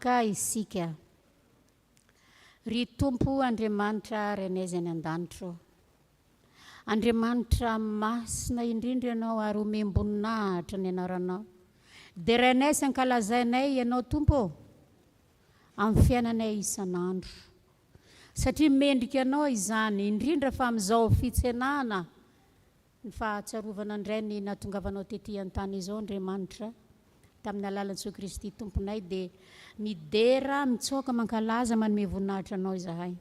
vavaka isika. Ry Tompo Andriamanitra renezany an-danitro. Andriamanitra masina indrindra ianao ary omem-boninahitra ny anaranao. Dia renay sy ankalazainay ianao Tompo amin'ny fiainanay isan'andro. Satria mendrika ianao izany indrindra fa amin'izao fitsenana ny fahatsarovana indray ny nahatongavanao tetỳ an-tany izao Andriamanitra tamin'ny alalan'i Jesoa Kristy Tomponay dia midera mitsoaka mankalaza manome voninahitra anao izahay.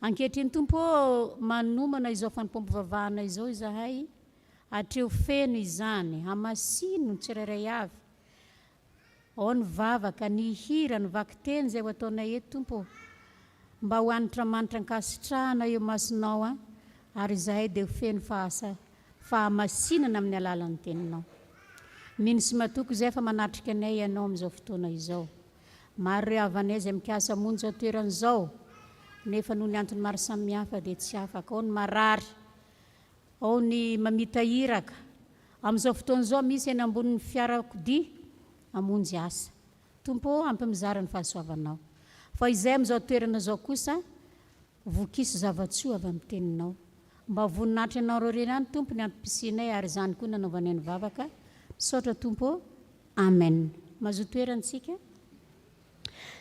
Ankehitriny Tompo manomana izao fanompom-pivavahana izao izahay hatreo feno izany hamasino ny tsirairay avy. Ao ny vavaka, ny hira, ny vakiteny izay ho ataonay eto Tompo mba ho anitra manitra ankasitrahana eo masonao ary izahay dia feno fahamasinana amin'ny alalan'ny teninao. Mino sy matoko izay fa manatrika anay ianao amin'izao fotoana izao. Maro ireo havanay izay mikasa monjy izao toeran'izao nefa noho ny antony maro samihafa dia tsy afaka. Ao ny marary, ao ny mamita iraka. Amin'izao fotoana izao misy eny ambonin'ny fiarakodia hamonjy asa. Tompo ampy-mizara ny fahasoavanao. Fa izay amin'izao toerana izao kosa vokiso zava-tsoa avy amin'ny teninao. Mba voninahitra ianao ireo reny Tompo ny ampisianay ary izany koa nanaovanay ny vavaka. Misaotra Tompo. Amen. Mazoto toerantsika.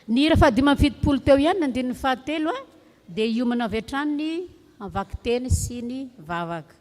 Ny hira fahadimy fitopolo teo ihany nandinin'ny fahatelo dia hiomana avy hatrany ny vakiteny sy ny vavaka.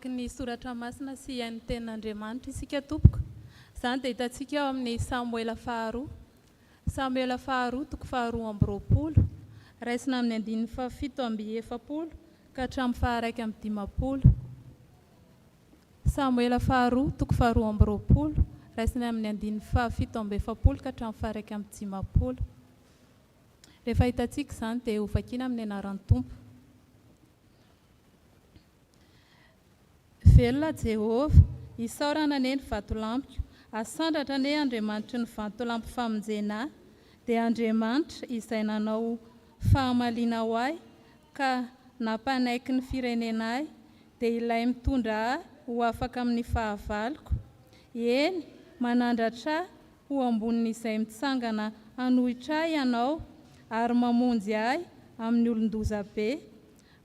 Ny soratra masina sy iain'ny tenin'Andriamanitra isika Tompoko. Izany dia hitantsika ao amin'ny Samuela faharoa. Samuela faharoa toko faharoa amby roapolo. Raisina amin'ny andininy fafito amby efapolo ka hatramin'ny faharaika amby dimapolo. Samuela faharoa toko faharoa amby roapolo. Raisina amin'ny andininy fafito amby efapolo ka hatramin'ny faharaika amby dimapolo. Rehefa hitantsika izany dia ho vakiana amin'ny anaran'ny Tompo. Velona Jehova, isaorana ane ny vatolampiko, asandratra ane Andriamanitra ny vatolampy famonjena, dia Andriamanitra izay nanao fahamalina ho ahy ka nampanaiky ny firenenay, dia ilay mitondra ho afaka amin'ny fahavaloko. Eny, manandratra ho ambonin'izay mitsangana hanohitra ianao ary mamonjy ahy amin'ny olon-doza be.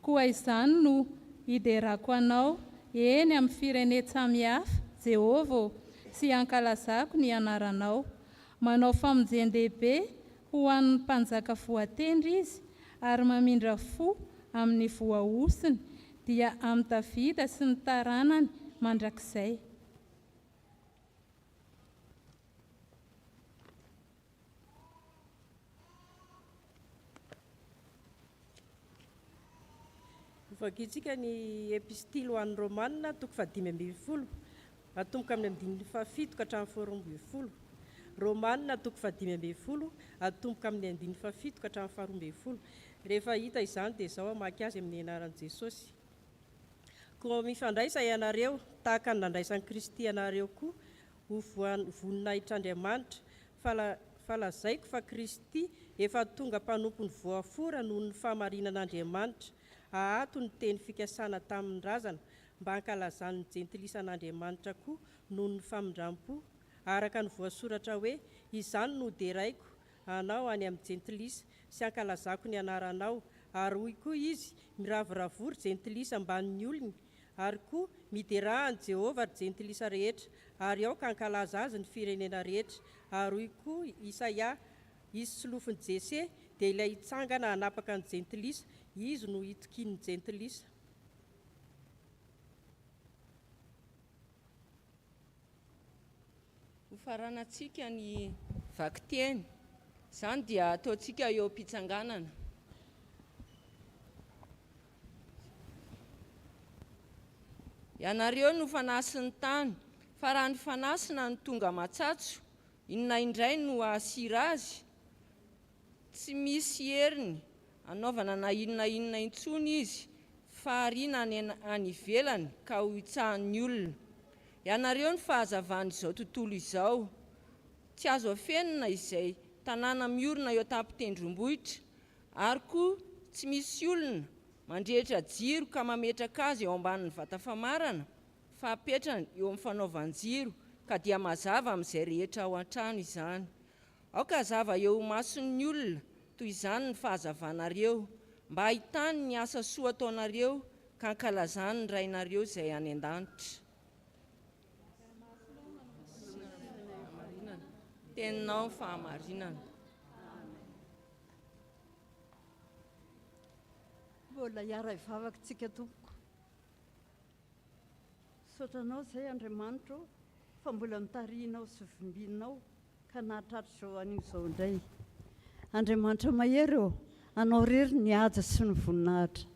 Koa izany no hiderako anao eny amin'ny firene samihafa, Jehova, sy ankalazako ny anaranao. Manao famonjen-dehibe ho an'ny mpanjaka voatendry izy ary mamindra fo amin'ny voaosiny dia amin'ny Davida sy ny taranany mandrakizay. Vakiitsika ny epistily ho an'ny Romanina toko 5:20 atomboka amin'ny 7 ka hatramin'ny 12. Romanina toko 5:20 atomboka amin'ny 7 ka hatramin'ny 12. Rehefa hita izany dia izao amaky azy amin'ny anaran'i Jesosy. Koa mifandraisa ianareo tahaka ny nandraisan'i Kristy ianareo koa ho voninahitr'Andriamanitra, fa lazaiko fa Kristy efa tonga mpanompon'ny voafora noho ny fahamarinan'Andriamanitra, ahato ny teny fikasana tamin'ny razana mba hankalazan'ny jentilisan'Andriamanitra koa noho ny famindrampo, araka ny voasoratra hoe izany no deraiko anao any amin'ny jentilisa sy hankalazako ny anaranao, ary hoy koa izy miravoravory jentilisa ambanin'ny olony, ary koa miderahan'i Jehovah ry jentilisa rehetra, ary ao ka hankalaza azy ny firenena rehetra. Ary hoy koa Isaia, izy solofin'i Jese dia ilay hitsangana hanapaka ny jentilisa, izy no hitokin'ny jentilisa. Ho faranantsika ny vakiteny, izany dia ataontsika eo am-pitsanganana. Ianareo no fanasin'ny tany, fa raha ny fanasina ny tonga matsatso, inona indray no ahasira azy? Tsy misy heriny anaovana na inona intsony izy, fa ariana any ivelany ka ho hitsahan'ny olona. Ianareo ny fahazavan'izao tontolo izao, tsy azo afenina izay tanàna miorina eo tampitendrombohitra, ary koa tsy misy olona mandrehitra jiro ka mametraka azy eo ambanin'ny vata-famarana, fa apetrany eo amin'ny fanaovan-jiro ka dia mazava amin'izay rehetra ao an-trano izany. Aoka zava eo mason'ny olona, toy izany ny fahazavanareo, mba ahitany ny asa soa ataonareo ka hankalazany ny rainareo izay any an-danitra. Teninao fahamarinana. Mbola hiara ivavakantsika tompoko. Sotranao izay Andriamanitra fa mbola mitarihinao sy vimbinao ka nahatratra izao an'izao indray. Andriamanitra mahery eo, anao rery ny haja sy ny voninahitra.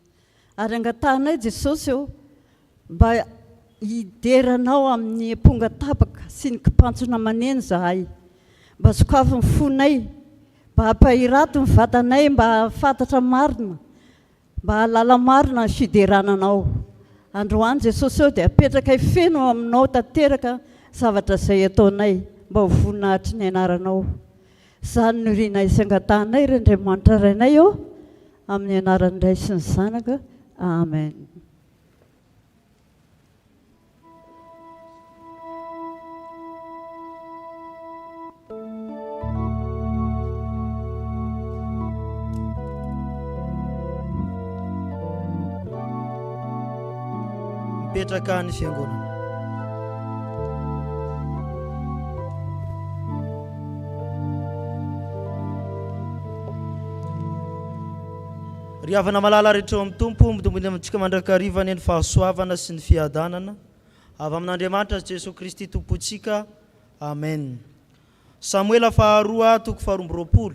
Ary angatanay Jesosy eo mba hideranao amin'ny amponga tapaka sy ny kipantsona maneny zahay, mba sokafo ny fonay, mba hampahirato ny vatanay, mba hafantatra marina, mba halala marina ny fiderananao. Androany Jesosy eo dia apetraka feno aminao tanteraka zavatra izay ataonay, mba ho voninahitry ny anaranao. Izany no riana isangatanay ry Andriamanitra rainay eo, amin'ny anaran'ny Ray sy ny Zanaka. Amen. Mipetraka ny fiangonana. Ry havana malala rehetra amin'ny tompo, mitombony amintsika mandrakariva ny fahasoavana sy ny fiadanana avy amin'Andriamanitra Jesosy Kristy tompontsika. Amen. Samuela faharoa toko 2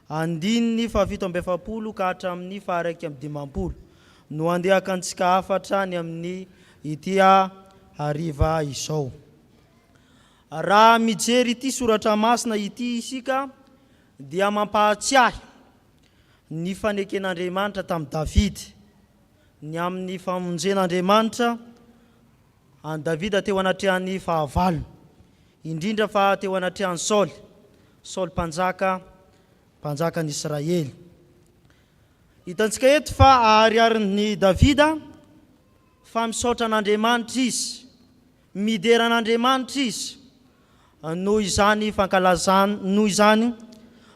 andininy 7:70 ka hatramin'ny 1:50 no andehaka antsika afatra ny amin'ny ity hariva izao. Raha mijery ity soratra masina ity isika dia mampahatsiahy ny faneken'Andriamanitra tamin'ny Davida, ny amin'ny famonjen'Andriamanitra any Davida teo anatrehan'ny fahavalo, indrindra fa teo anatrehan'ny Saoly mpanjakan'ny Israely. Hitantsika eto fa ariarin'ny Davida fa misaotra an'Andriamanitra izy, mideran'Andriamanitra izy, noho izany fankalazany, noho izany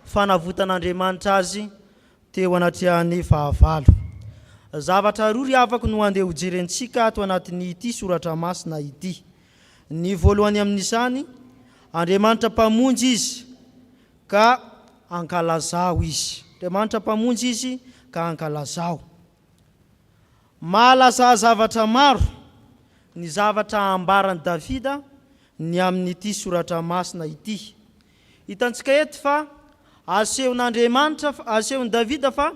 fanavotan'Andriamanitra azy teo anatrehan'ny fahavalo. Zavatra roa ry havako no andeha ho jerentsika ato anatin'ny ity soratra masina ity. Ny voalohany amin'izany, Andriamanitra mpamonjy izy ka ankalazao izy. Andriamanitra mpamonjy izy ka ankalazao. Malaza zavatra maro ny zavatra ambaran'i Davida ny amin'ity soratra masina ity. Hitantsika eto fa asehon'Andriamanitra, asehon'i Davida fa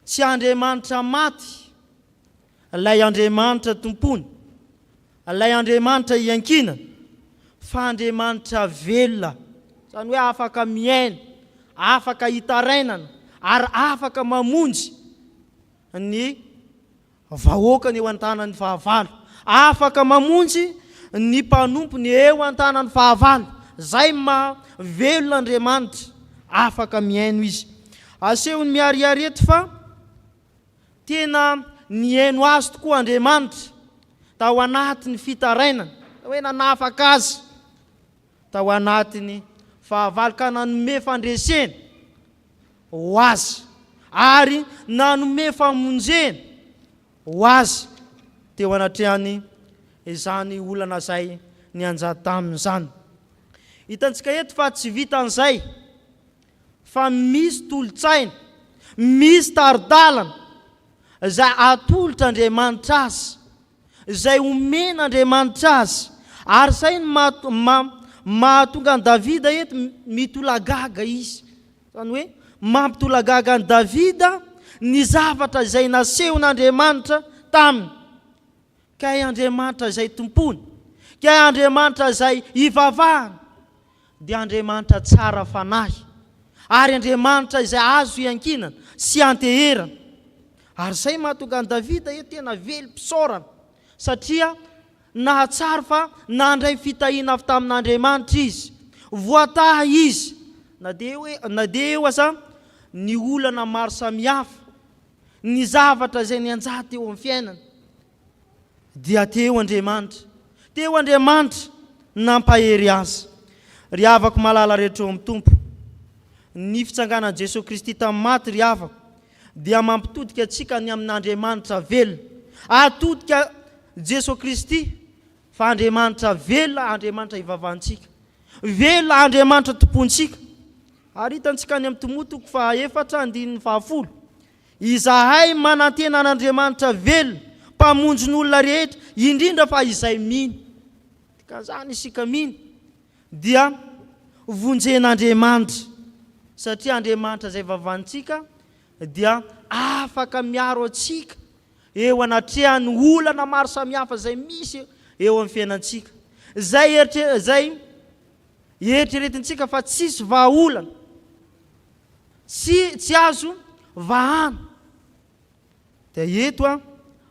tsy Andriamanitra maty lay Andriamanitra tompony, lay Andriamanitra iankina, fa Andriamanitra velona, zany hoe afaka miaina, afaka hitarainana, ary afaka mamonjy ny vahoaka ny eo an-tanany fahavalo, afaka mamonjy ny mpanompony eo an-tanany fahavalo. Zay velona Andriamanitra, afaka miaino izy. Asehony miariary eto fa tena niaino azy tokoa Andriamanitra tao anatiny fitarainana, hoe nanafaka azy tao anatiny fahavalo, ka nanome fandresena ho azy ary nanome famonjena ho azy teo anatrehany izany olana zay nianjady tamin'izany. Hitantsika eto fa tsy vitan'izay fa misy tolotsaina, misy taridalana izay atolotra Andriamanitra azy, izay omena Andriamanitra azy, ary zay mahatonga an Davida eto mitolagaga izy, zany hoe mampitolagaga an Davida ny zavatra izay nasehon'Andriamanitra taminy. Kay Andriamanitra izay tompony, kay Andriamanitra izay ivavahana, dia Andriamanitra tsara fanahy, ary Andriamanitra izay azo iankinana sy anteherana. Ary zay mahatonga an Davida eto tena vely mpisaorana, satria nahatsara fa nandray fitahina avy tamin'Andriamanitra izy, voatahy izy, na dia eo aza ny olana maro samihafa, ny zavatra izay nianjady teo amin'ny fiainana, dia teo Andriamanitra nampahery azy. Ry havako malala rehetra eo amin'ny Tompo, ny fitsanganan Jesosy Kristy tamin'ny maty ry havako dia mampitodika atsika ny amin'Andriamanitra velona. Atodika Jesosy Kristy fa Andriamanitra velona, Andriamanitra ivavahantsika, velona Andriamanitra tompontsika. Ary hitantsika ny amin'ny Timoteo 4:10, izahay manantena an'Andriamanitra velona, mpamonjy n'olona rehetra, indrindra fa izay mino. Ka zany isika mino dia vonjen'Andriamanitra, satria Andriamanitra izay vavahantsika dia afaka miaro atsika eo anatrehany olana maro samihafa izay misy eo amin'ny fiainantsika. Zay eritreretintsika fa tsisy vahaolana, tsy azo vahana. Dia eto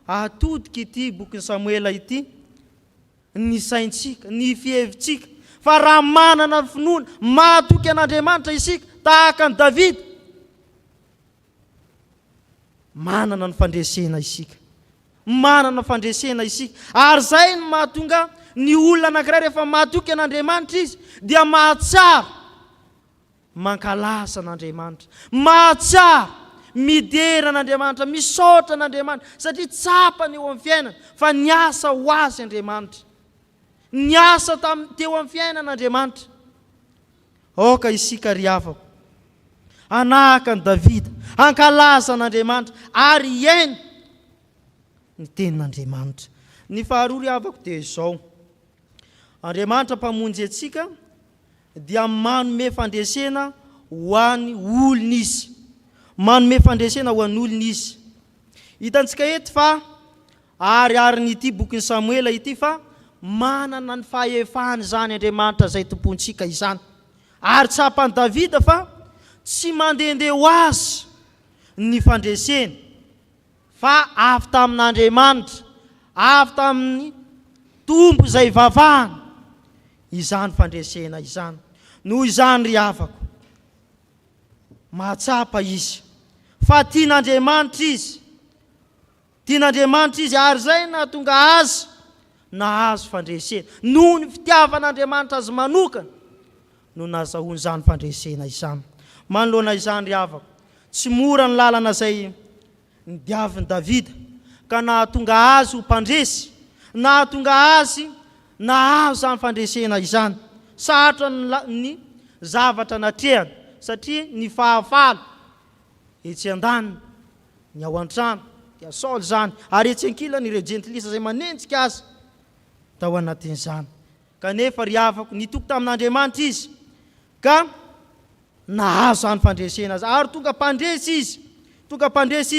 atodika ity bokin'ny Samuela ity ny saintsika, ny fihevintsika, fa raha manana finoana mahatoky an'Andriamanitra isika tahaka ny Davida, manana ny fandresena isika, manana fandresena isika. Ary zay ny mahatonga ny olona anankiray rehefa mahatoky an'Andriamanitra izy dia mahatsara mankalasa an'Andriamanitra, mahatsara midera an'Andriamanitra, misaotra an'Andriamanitra, satria tsapany eo amin'ny fiainana fa niasa ho azy Andriamanitra, niasa teo amin'ny fiainan'Andriamanitra. Oka isika ry havako, anahaka ny Davida, ankalaza an'Andriamanitra ary iaina ny tenin'Andriamanitra. Ny faharoa ry havako dia izao: Andriamanitra mpamonjy atsika dia manome fandresena ho an'ny olona izy, manome fandresena ho an'ny olona izy. Hitantsika eto fa ary n'ity bokin'ny Samuela ity fa manana ny fahefahany zany Andriamanitra izay tompontsika izany. Ary tsapany Davida fa tsy mandehandeha ho azy ny fandresena, fa avy tamin'Andriamanitra, avy tamin'ny tompo izay vavahana izany fandresena izany. Noho izany ry havako, mahatsapa izy fa tian'Andriamanitra izy, tian'Andriamanitra izy, ary zay nahatonga azy nahazo fandresena, noho ny fitiavan'Andriamanitra azy manokana no nazahoany izany fandresena izany. Manoloana izany ry havako, tsy mora ny lalana izay nidiavin'i Davida ka nahatonga azy ho mpandresy, nahatonga azy nahazo izany fandresena izany. Sarotra ny zavatra natrehany, satria ny fahafalo etsy an-daniny, ny ao an-trano dia Saoly zany, ary etsy ankilany ireo jentilisa izay manenjika azy tao anatin'izany. Kanefa ry havako, nitoky tamin'Andriamanitra izy ka nahazo zany fandresena azy, ary tonga mpandresy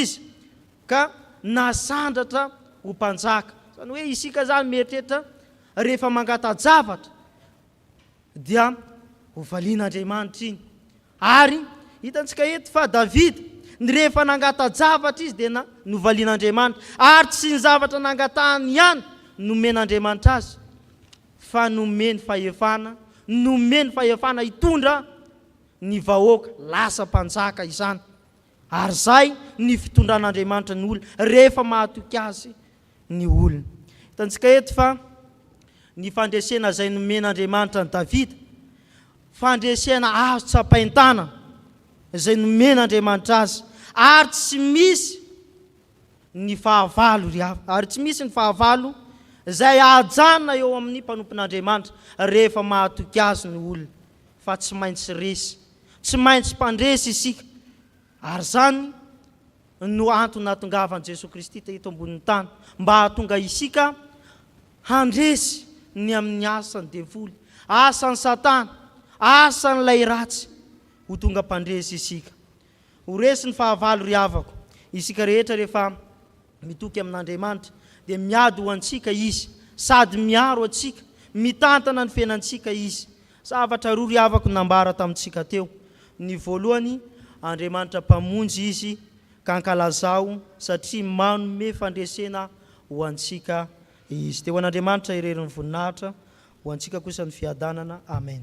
izy, ka nasandratra ho mpanjaka zany hoe isika zany mieritreritra rehefa mangata-javatra dia hovalian'Andriamanitra iny ary hitantsika eto fa Davida ny rehefa nangata-javatra izy dia novalian'Andriamanitra ary tsy ny zavatra nangatahany ihany nomen'Andriamanitra azy fa nomeny fahefana hitondra ny vahoaka lasa mpanjaka izany ary zay ny fitondran'Andriamanitra ny olona rehefa mahatoky azy ny olona. Hitantsika eto fa ny fandresena zay nomen'Andriamanitra ny Davida fandresena azo tsapaintana zay nomen'Andriamanitra azy ary tsy misy ny fahavalo zay ajanona eo amin'ny mpanompon'Andriamanitra rehefa mahatoky azy ny olona fa tsy maintsy resy tsy maintsy mpandresy isika ary zany no antony nahatongavan'i Jesosy Kristy teto ambonin'ny tany mba hahatonga isika handresy ny amin'ny asan'ny devoly, asan'ny Satana, asan'ilay ratsy ho tonga mpandresy isika. Ho resy ny fahavalo ry havako, isika rehetra rehefa mitoky amin'Andriamanitra dia miady ho antsika izy sady miaro antsika, mitantana ny fiainantsika izy. Zavatra roa ry havako nambara tamintsika teo. Ny voalohany, Andriamanitra mpamonjy izy ka ankalazao satria manome fandresena ho antsika izy. Teo an'Andriamanitra irerin'ny voninahitra ho antsika kosa ny fiadanana. Amen.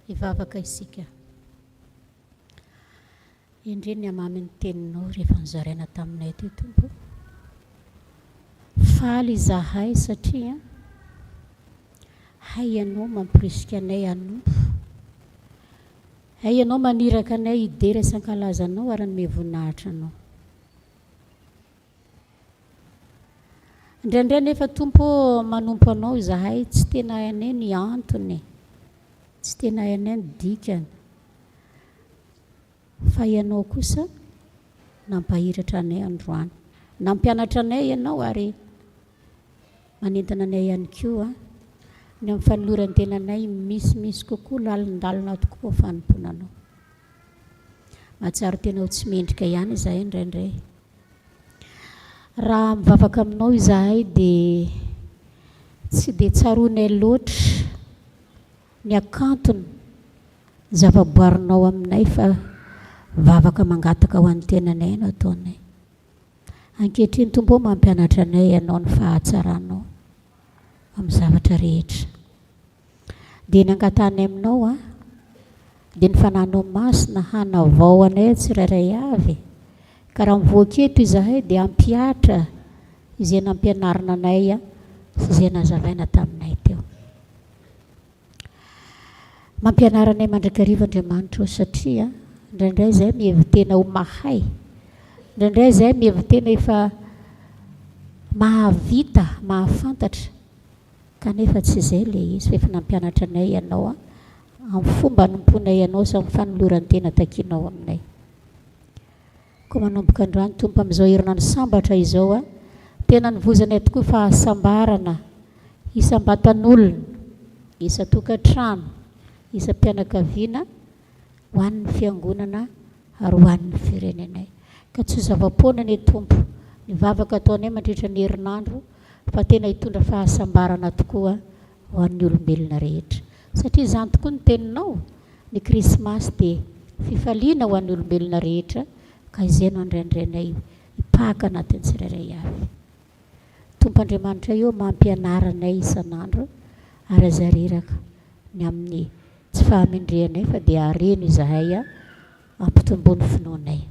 Ivavaka isika. Indriny amamy ny teninao rehefa nizaraina taminay teo Tompo. Faly izahay satria hay ianao mampirisika anay anompo. Hay ianao maniraka anay idera isan-kalazanao ary ny voninahitra anao. Indraindray nefa Tompo manompo anao izahay tsy tena hainay ny antony. Tsy tena hainay ny dikany fa ianao kosa nampahiratra anay androany, nampianatra anay ianao ary manentana anay ihany koa ny amin'ny fanoloran-tenanay misy kokoa lalindalina tokoa fanomponanao. Mahatsiaro tena ho tsy mendrika ihany izahay indraindray. Raha mivavaka aminao izahay dia tsy dia tsaroanay loatra ny akantony zavaboarinao aminay fa vavaka mangataka ho an'ny tenanay no ataonay. Ankehitriny Tompo mampianatra anay ianao ny fahatsaranao amin'ny zavatra rehetra. Dia nangatanay aminao dia ny fanahinao masina hanavao anay tsirairay avy. Ka raha mivoaka eto izahay dia ampiatra izay nampianarina anay sy izay nazavaina taminay teo. Mampianaranay mandrakariva Andriamanitra satria indraindray izay mihevitena ho mahay, indraindray izay mihevitena efa mahavita, mahafantatra kanefa tsy izay ilay izy fa efa nampianatra anay ianao amin'ny fomba nomponay ianao sy amin'ny fanoloran-tena takinao aminay. Koa manomboka androany Tompo amin'izao herinandro sambatra izao tena nivozanay tokoa fahasambarana isam-batan'olona, isa-tokantrano, isa-pianakaviana ho an'ny fiangonana ary ho an'ny firenenay. Ka tsy zava-poana ny Tompo ny vavaka ataonay mandritra ny herinandro fa tena hitondra fahasambarana tokoa ho an'ny olombelona rehetra. Satria izany tokoa ny teninao, ny Krismasy dia fifaliana ho an'ny olombelona rehetra ka izay no andraindrainay hipaka anatin'ny tsirairay avy. Tompo Andriamanitra io mampianaranay isan'andro ary aza reraka ny amin'ny tsy fahamendrehanay fa dia hareno izahay ampitomboany finoanay.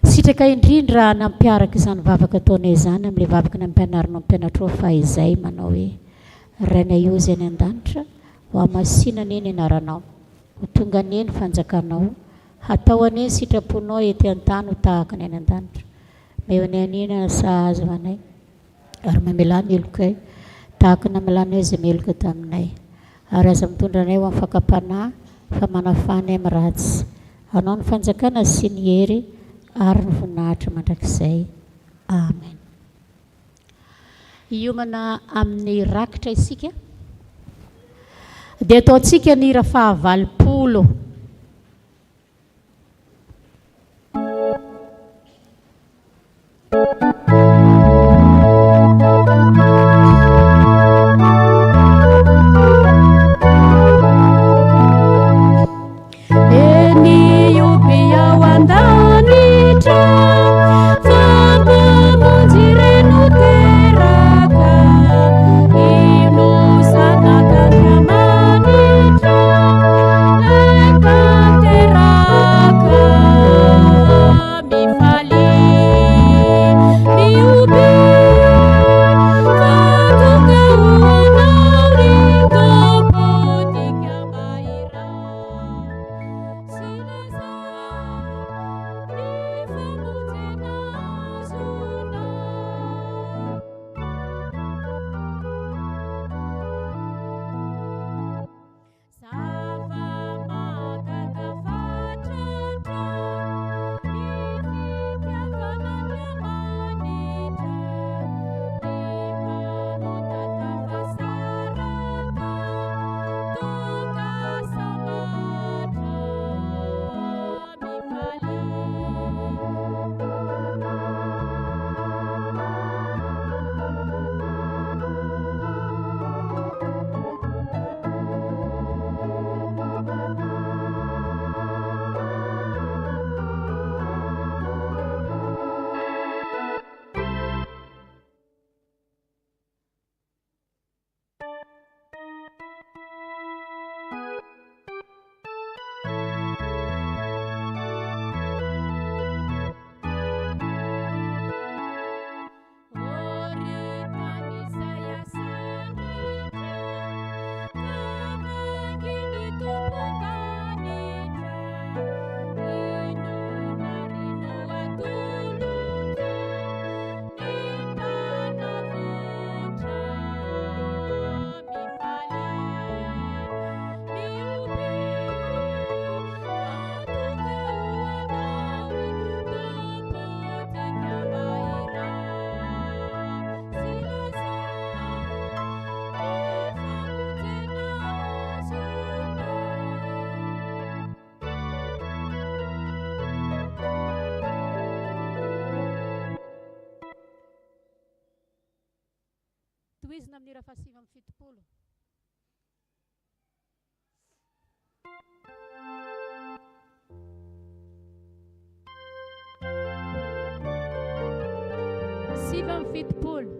Sitraka indrindra nampiaraka izany vavaka ataonay izany amin'ilay vavaka nampianaranao mpianatra fa izay manao hoe rainay io izay ny an-danitra ho hamasina neny anaranao, ho tonga neny fanjakanao, hatao aneny sitraponao ety an-tany ho tahaka ny any an-danitra. mehony anina sahazo anay ary mamela meloka ay tahaka namelana hoe zay meloka taminay ary aza mitondra anay ho amin'ny fakapanahy fa manafany amin'ny ratsy anao ny fanjakana sy ny hery ary ny voninahitra mandrakizay amen. Iomana amin'ny rakitra isika dia ataontsika ny hira fahavalopolo. Toizina amin'ny raha fahasivy amin'ny fitopolo. Sivy amin'ny fitopolo.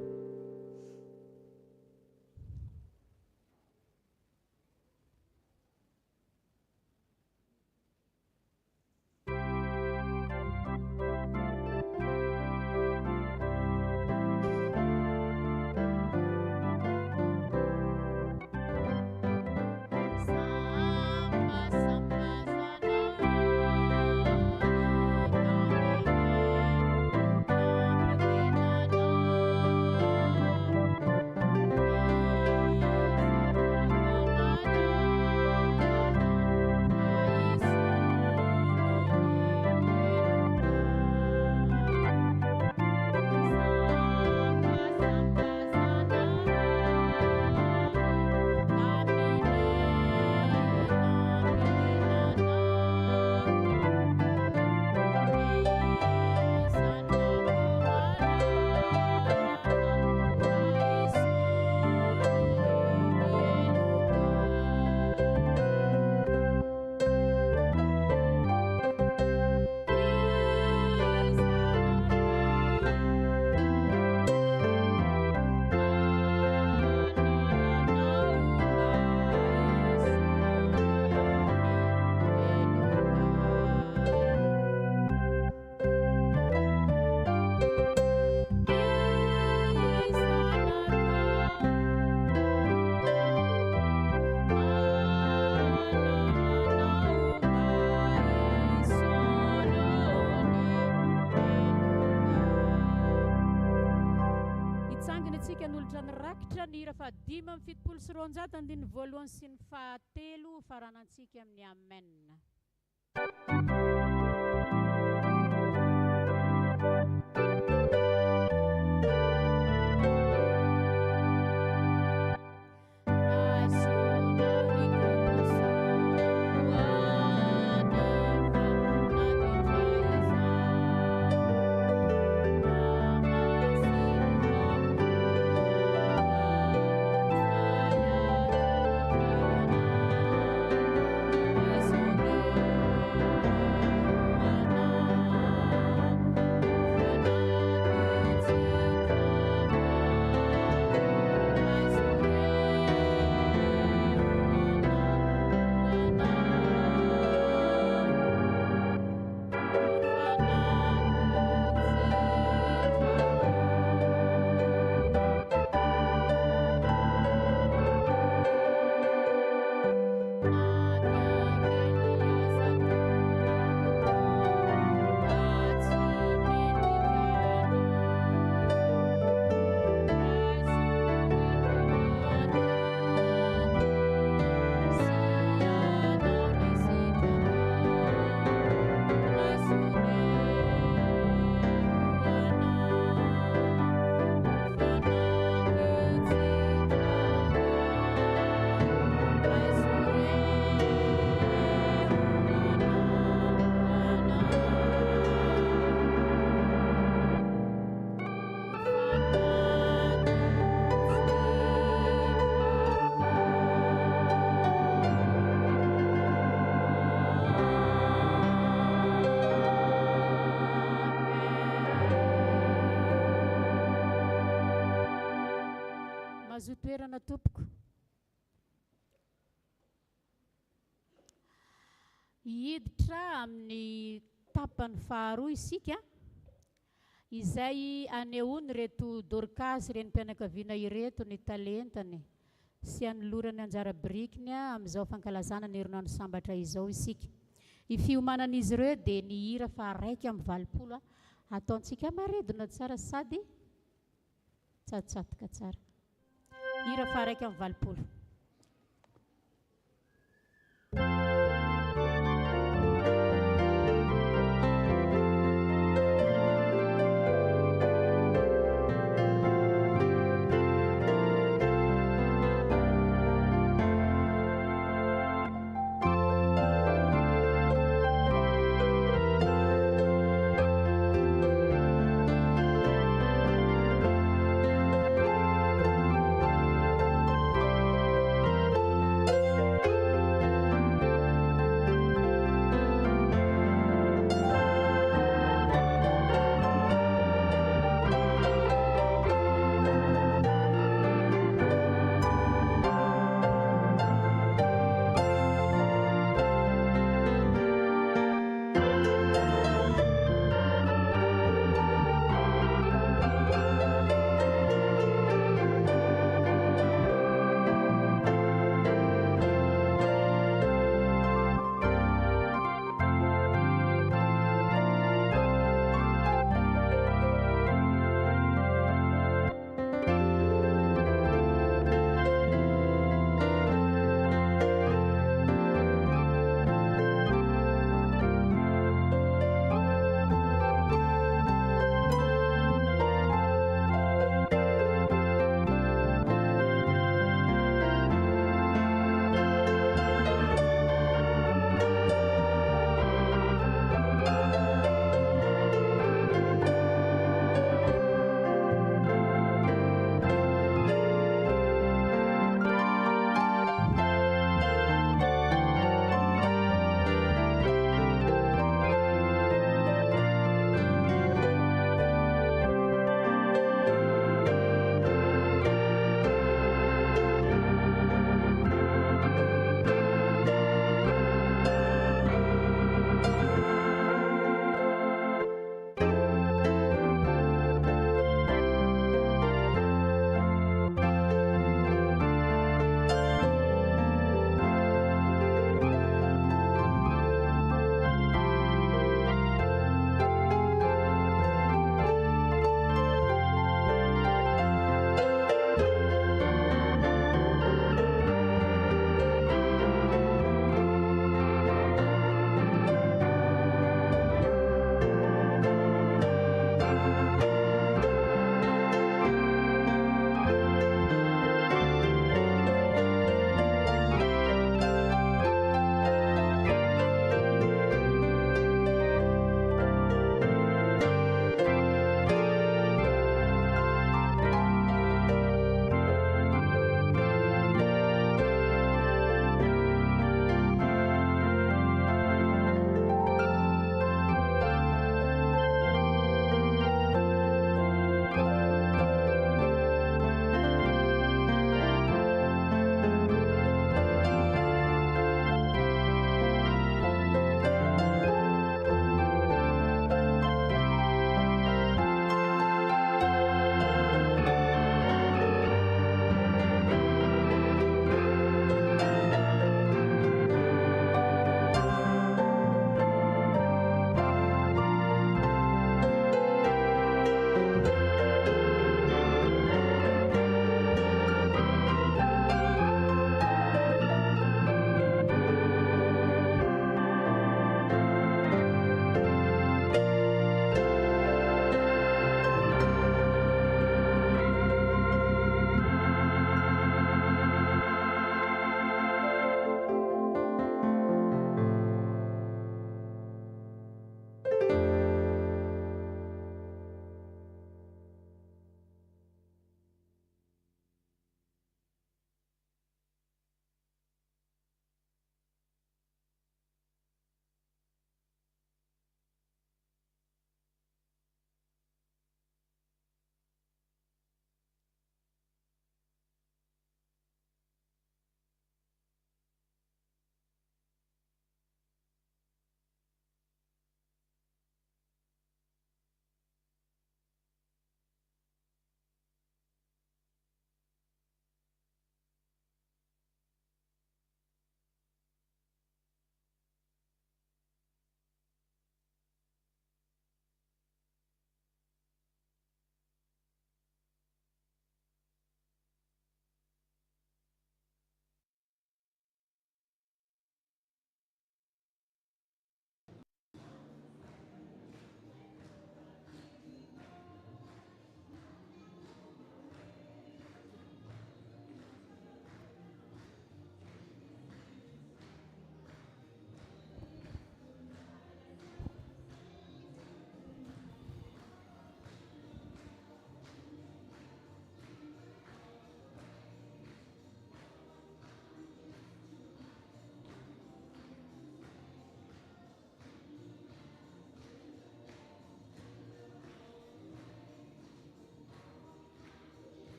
antsika n'olotra ny rakitra ny hira fa 5:70 voalohany sy ny fahatelo faranantsika amin'ny amen. Toerana tompoko hiditra amin'ny tapany faharoa isika izay anehoany reto Dorcas reny mpianakaviana ireto ny talentany sy anolorany anjara birikiny amin'izao fankalazana ny herinandro sambatra izao isika. I fiomanan'izy ireo dia ny hira fa 1:20 ataontsika maredona tsara sady tsatsatka tsara. Hira fa 1:20. Thank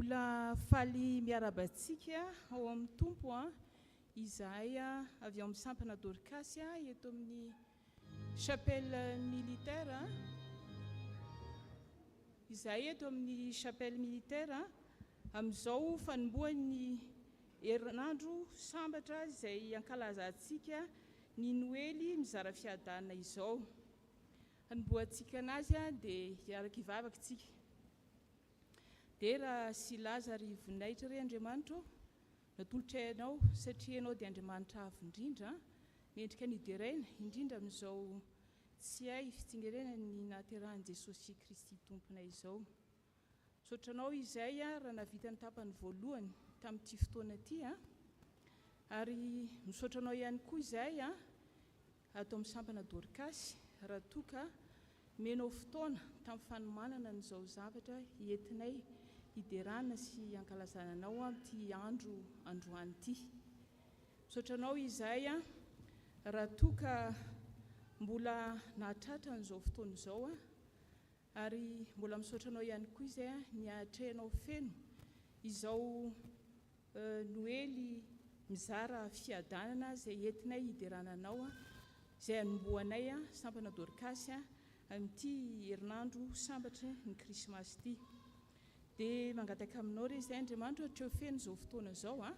mbola faly miarabantsika ao amin'ny tompo a izahay a avy ao amin'ny sampana dorcas a eto amin'ny chapelle militaire izahay eto amin'ny chapelle militaire amin'izao fanombohan'ny herinandro sambatra izay ankalazaantsika ny noely mizara fiadanana izao hanomboantsika anazy a dia hiaraka hivavaka tsika dia raha sy lazary voninahitra re Andriamanitra natolotra ianao satria ianao dia Andriamanitra avo indrindra mendrika ny ideraina indrindra amin'izao tsy hay fitsingerenany ny nahaterahan'i Jesosy Kristy tomponay izao sotranao izay a raha navita ny tapany voalohany tamin'ity fotoana ity a ary misotranao ihany koa izay a atao amin'ny sampana dorcas raha toka menao fotoana tamin'ny fanomanana n'izao zavatra entinay hiderana sy ankalazana anao amin'ity androany ity misotranao izay a raha toka mbola nahatratra n'izao fotoana izao a ary mbola misotranao ihany koa izay a ny ahatrehanao feno izao noely mizara fiadanana izay entinay hiderana anao a izay anomboanay a sampana dorcas a amin'ity herinandro sambatra ny krismasy ity dia mangataka aminao re izay Andriamanitra hatreo feno izao fotoana izao a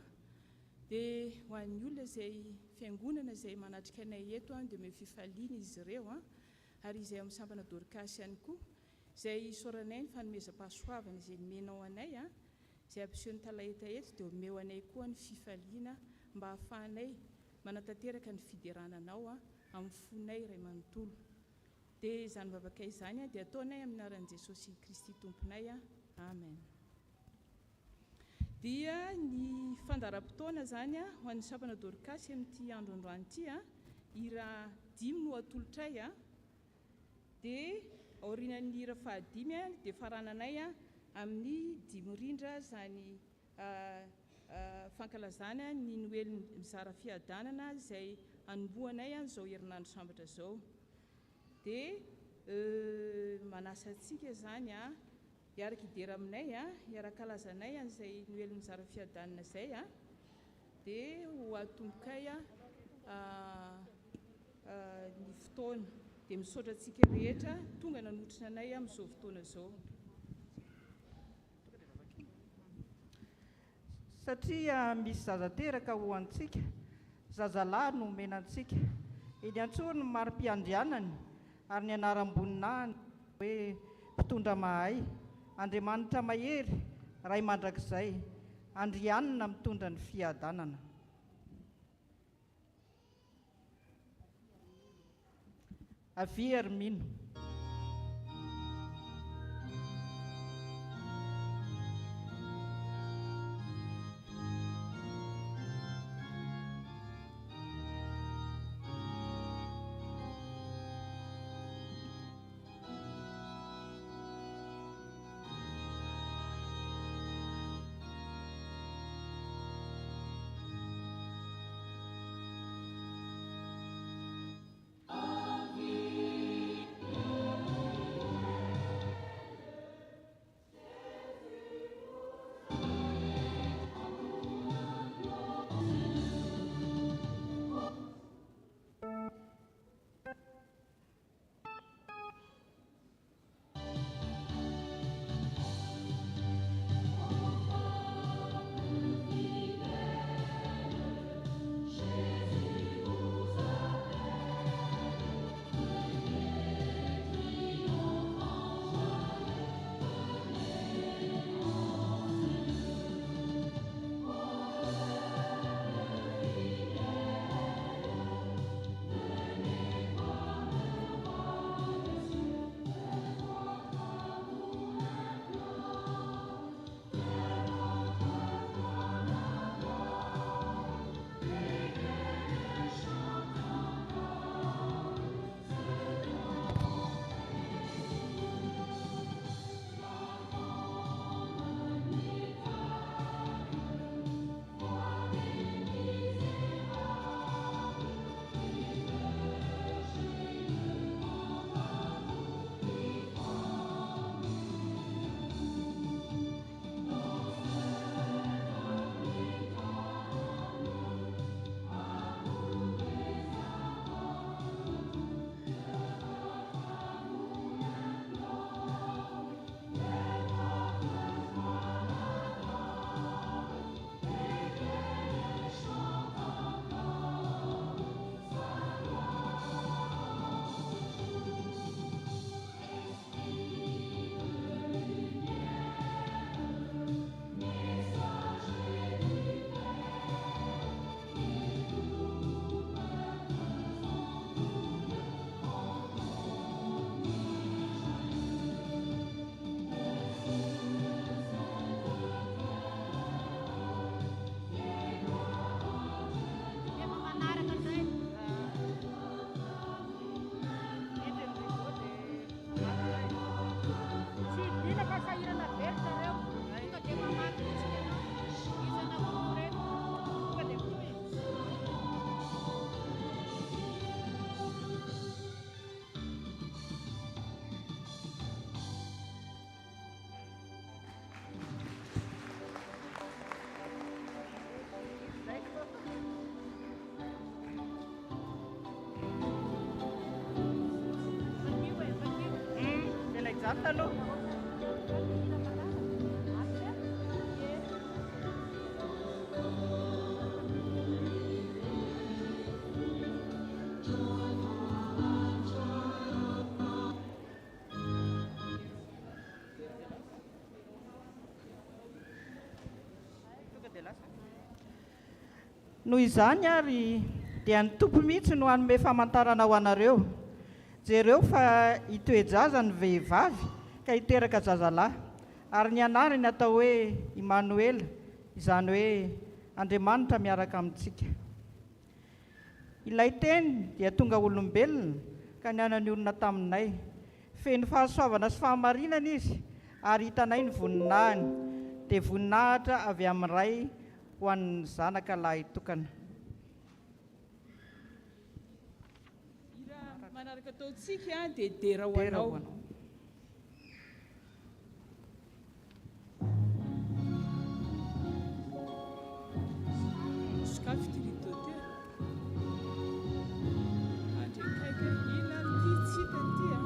dia ho an'ny olona izay fiangonana izay manatrika anay eto a dia me fifaliana izy ireo a ary izay amin'ny sampana dorcas ihany koa izay soranay ny fanomezam-pahasoavana izay nomenao anay a izay ampiseho ny talaheta eto dia omeo anay koa ny fifaliana mba hahafahanay manatanteraka ny fiderananao a amin'ny fonay iray manontolo dia izany vavaka izany a dia ataonay amin'ny anaran'i Jesosy Kristy tomponay a amen dia ny fandaram-potoana zany a ho an'ny sampana dorcas amin'ity androandroany ity a ira 5 no atolotray a dia aorinan'ny ira fahadimy a dia farananay a amin'ny 5 rindra zany fankalazana ny noely mizara fiadanana izay anomboanay an'izao herinandro sambatra izao dia manasa antsika zany a hiaraka hidera aminay a hiarakalazanay an'izay noely mizara fiadanana izay a dia ho atombokay a ny fotoana dia misaotra antsika rehetra tonga nanotrina anay amin'izao fotoana izao satria misy zazateraka ho antsika zazalahy no menantsika eny antsony ny mari-piandrianany ary ny anaram-boninahiny hoe mpitondra mahay Andriamanitra mahery ray mandrakizay andrianina mitondra ny fiadanana avy Hermino Andriamanitra aloha. Noho izany ary dia ny tompo mihitsy no hanome famantarana ho anareo. Jereo fa hitoejaza ny vehivavy ka hiteraka zazalahy, ary ny anarany atao hoe Emmanuel, izany hoe Andriamanitra miaraka amintsika. Ilay teny dia tonga olombelona ka niana ny olona taminay, feno fahasoavana sy fahamarinana izy, ary hitanay ny voninahiny, dia voninahitra avy amin'ny ray ho an'ny zanaka lahy tokana. Manaraka ataontsika dia dera ho anao. Sakafo tirito ty. Andrekaika ina ty tsita ty a.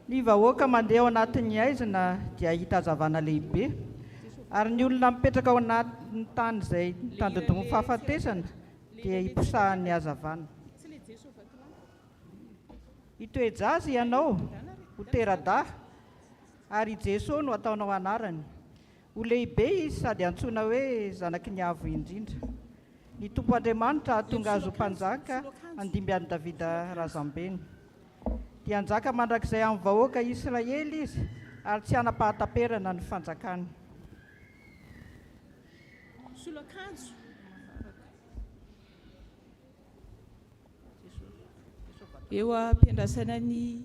Ny vahoaka mandeha ao anatin'ny aizina dia hita hazavana lehibe, ary ny olona mipetraka ao anatin'ny tany izay tandodon'ny fahafatesana dia hiposahan'ny hazavana. Hitoejaza ianao ho tera-daha, ary Jesosy no ataonao anarany. Ho lehibe izy sady antsoina hoe zanaky ny avo indrindra. Ny Tompo Andriamanitra tonga azo mpanjaka andimbian'i Davida razambeny. Dia anjaka mandrakizay amin'ny vahoaka Israely izy, ary tsy hanam-pahataperana ny fanjakany. Solo-akanjo. Eo ampiandrasana ny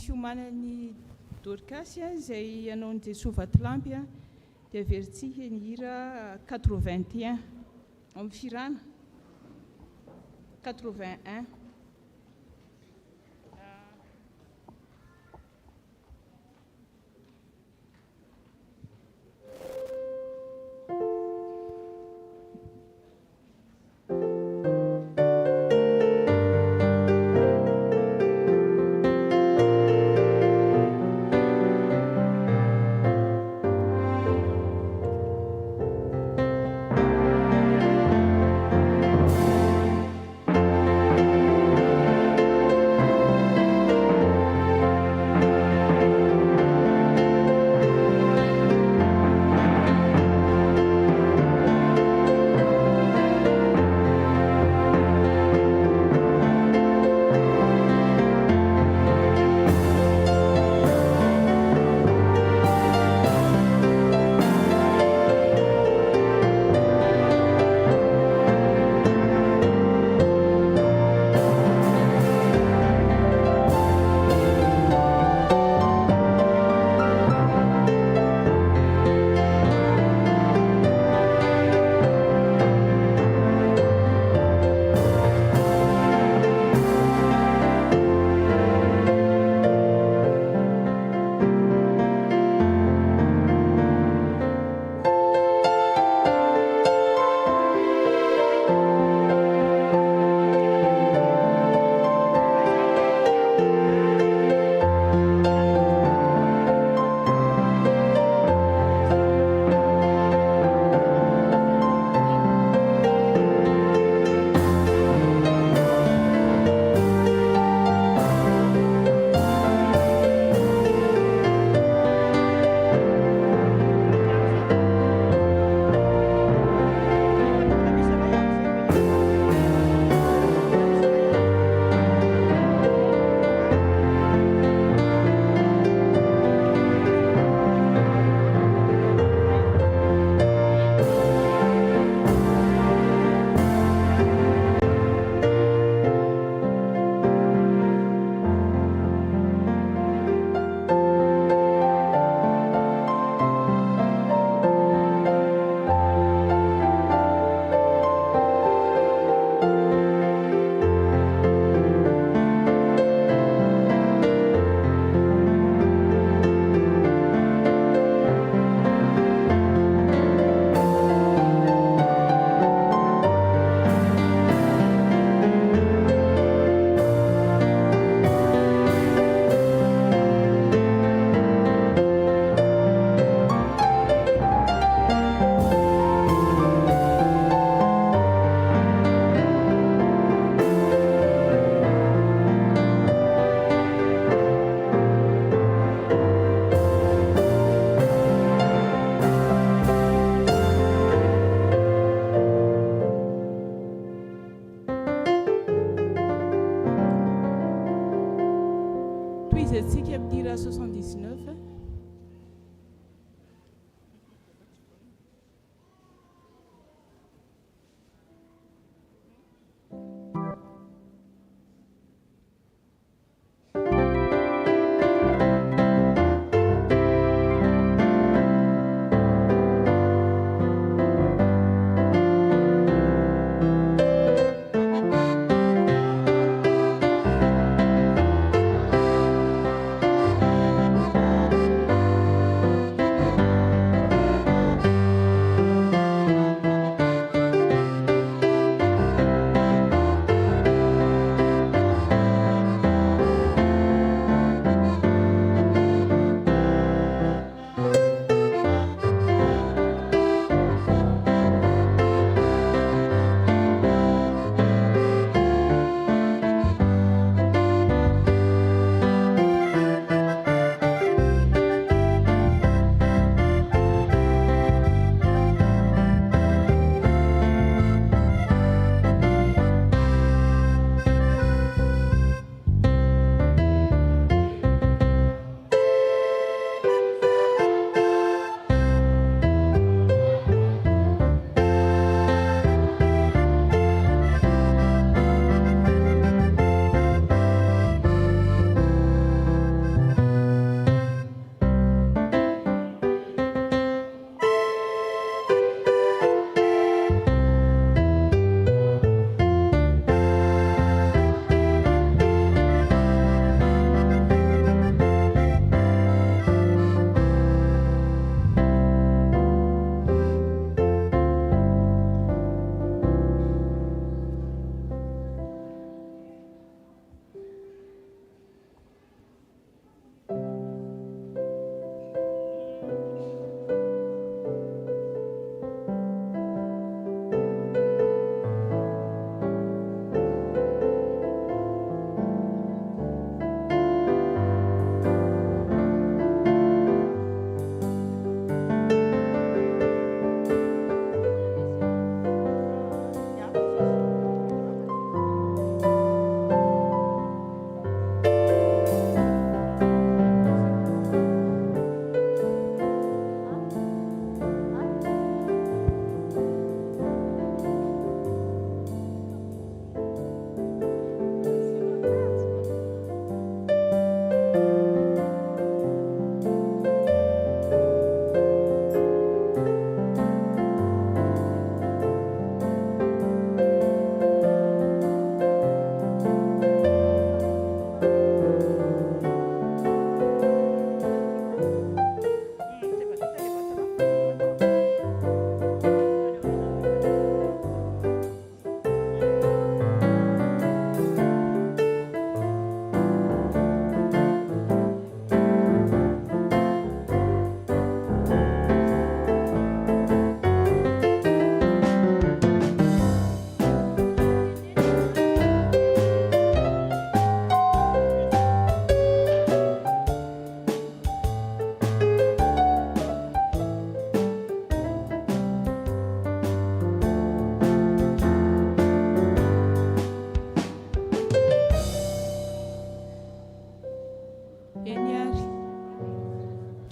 fiomanan'ny Dorcas izay anaon'ny Jesosy Vatolampy dia veritsika ny hira 81 amin'ny firana 81.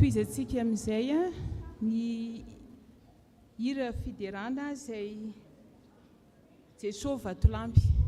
tohizy antsika amin'izay a ny hira fiderana izay Jesosy Vatolampy.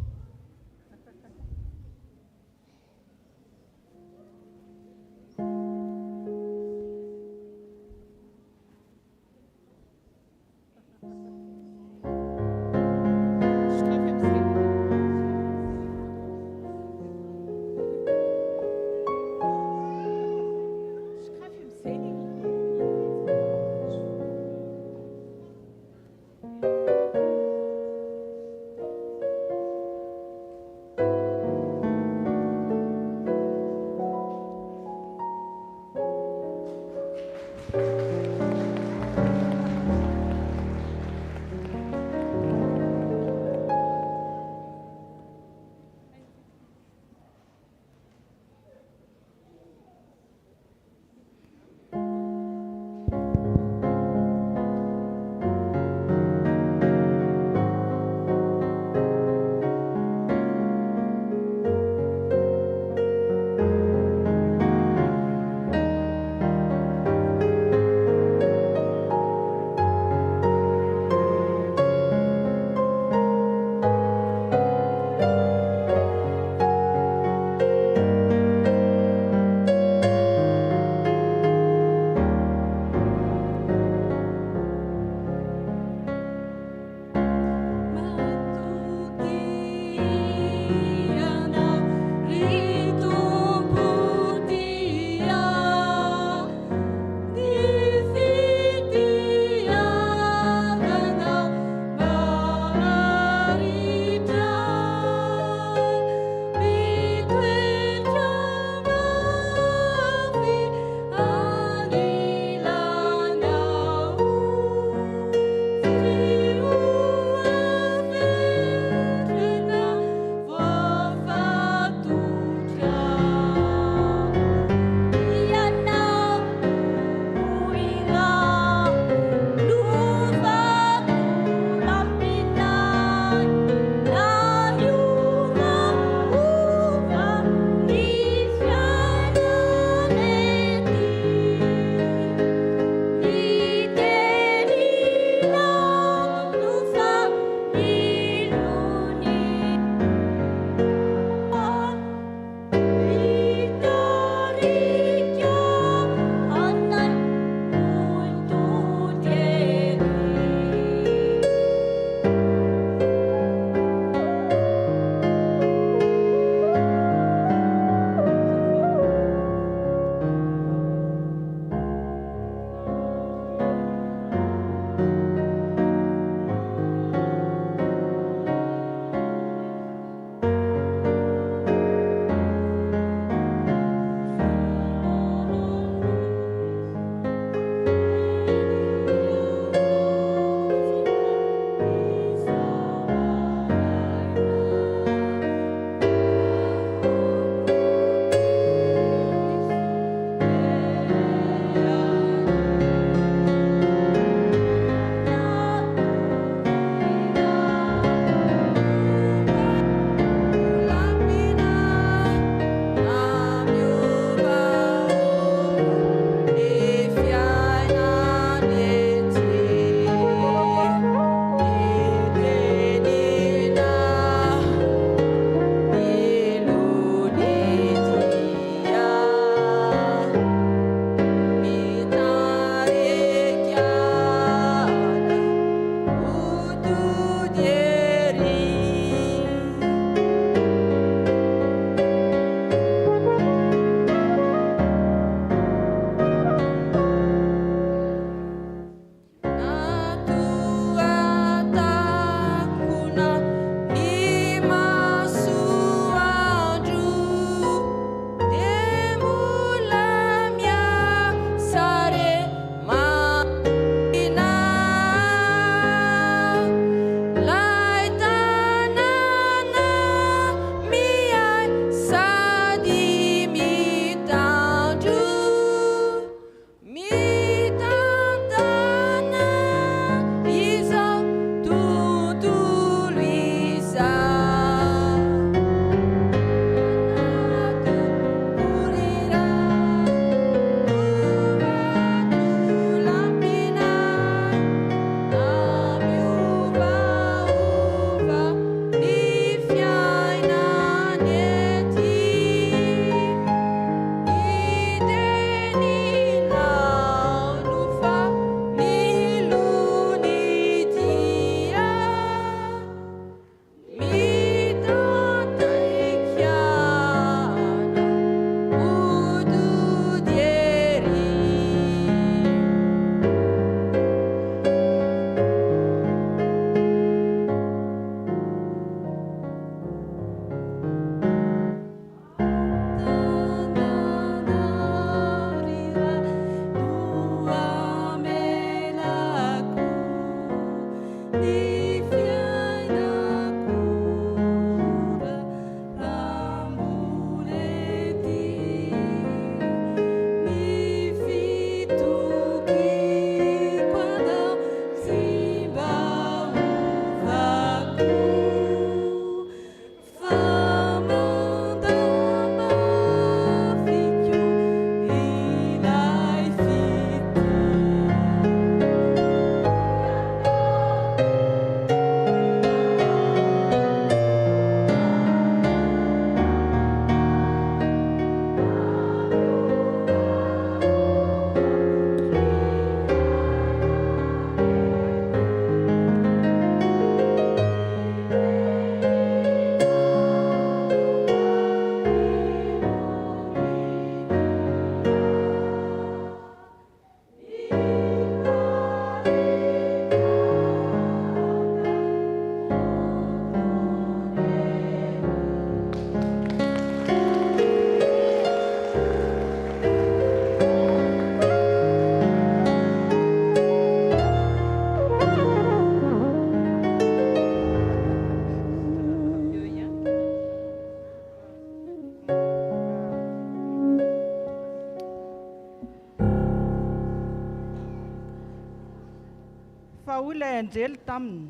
fa hoy ilay anjely taminy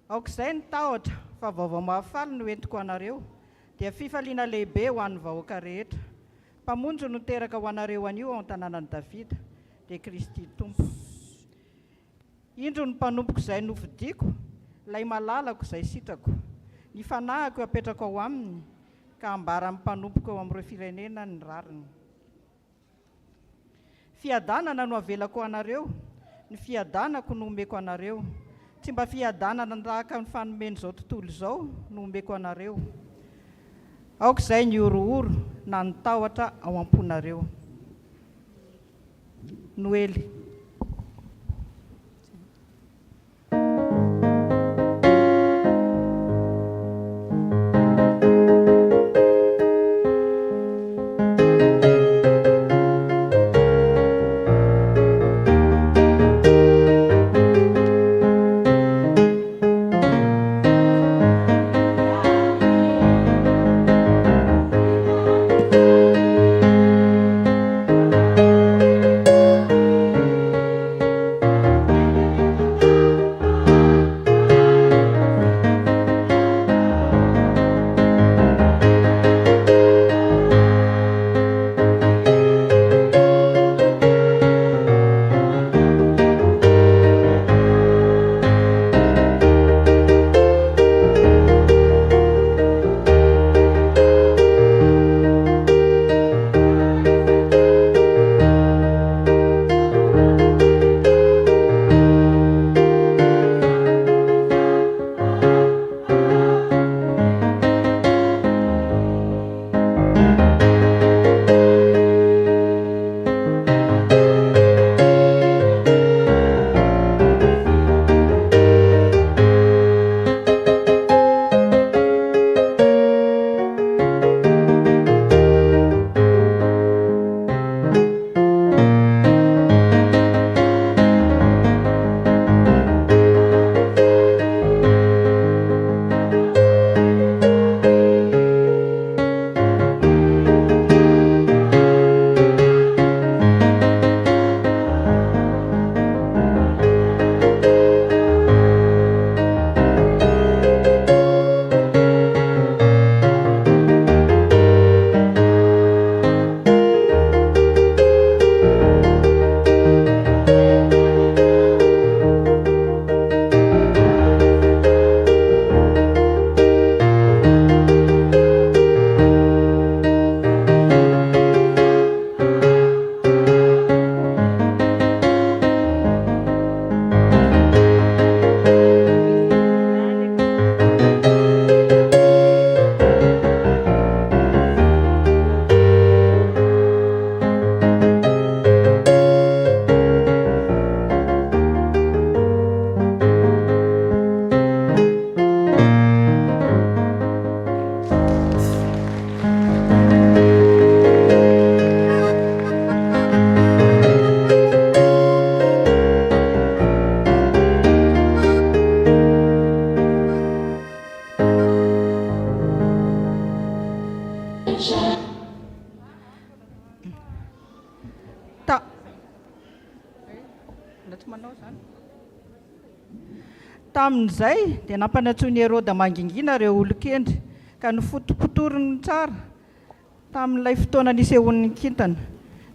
aok'izay ny tahotra fa vaovao mahafaly no entiko anareo dia fifaliana lehibe ho an'ny vahoaka rehetra mpamonjo no teraka ho anareo anio ao an-tanànan'i Davida dia Kristy tompo indro ny mpanompoko izay novidiako ilay malalako izay sitrako ny fanahako apetrako ao aminy ka ambara amin'ny mpanompoko ao amin'ireo firenena ny rariny fiadanana no avelako anareo ny fiadanako no omeko anareo tsy mba fiadanana tahaka ny fanomeny izao tontolo izao no omeko anareo aok'izay ny orooro na ny tahotra ao am-ponareo Noely. Tamin'izay dia nampanatsony Herôda mangingina ireo olon-kendry ka nofotopotoriny tsara tamin'ilay fotoana nisehon'ny kintana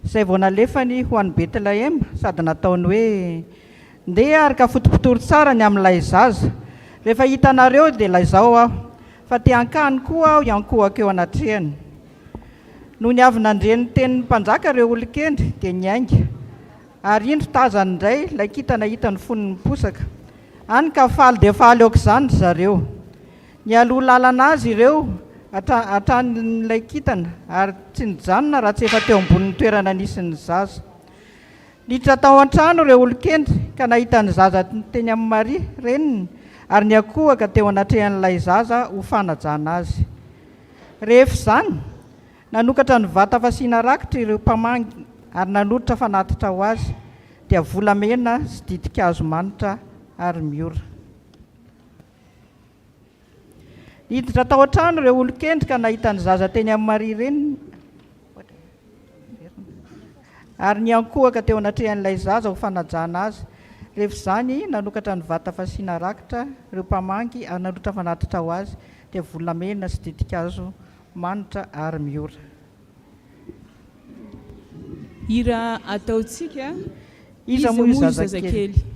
izay vao nalefany ho an'ny Betlehema sady nataony hoe ndeha ary ka fotopotory tsara ny amin'ilay zaza rehefa hitanareo dia laizao aho fa te hankany koa aho iankohako eo anatrehany no ny avy nandren'ny tenin'ny mpanjaka ireo olon-kendry dia niainga ary indro tazany indray ilay kintana hitany foniny posaka any ka faly dia faly aok'izany zareo ny aloha lalana azy ireo hatran'ilay kintana ary tsy nijanona raha tsy efa teo ambonin'ny toerana nisy ny zaza niditra tao an-trano ireo olon-kendry ka nahita ny zaza teny amin'ny Maria reniny ary ny akohaka teo anatrehan'ilay zaza ho fanajana azy rehefa izany nanokatra ny vata fasiana rakitra ireo mpamangy ary nanoditra fanatitra ho azy dia volamena sy didikazo manitra ary miora hiditra tao an-trano ireo olon-kendry ka nahita ny zaza teny amin'ny Maria reniny ary ny ankohaka teo anatrehan'ilay zaza ho fanajana azy rehefa izany nanokatra ny vata fasiana rakitra ireo mpamangy ary narotra fanatitra ho azy dia volamena sy didikazo manitra ary miora. Hira ataontsika Iza moa io zazakely.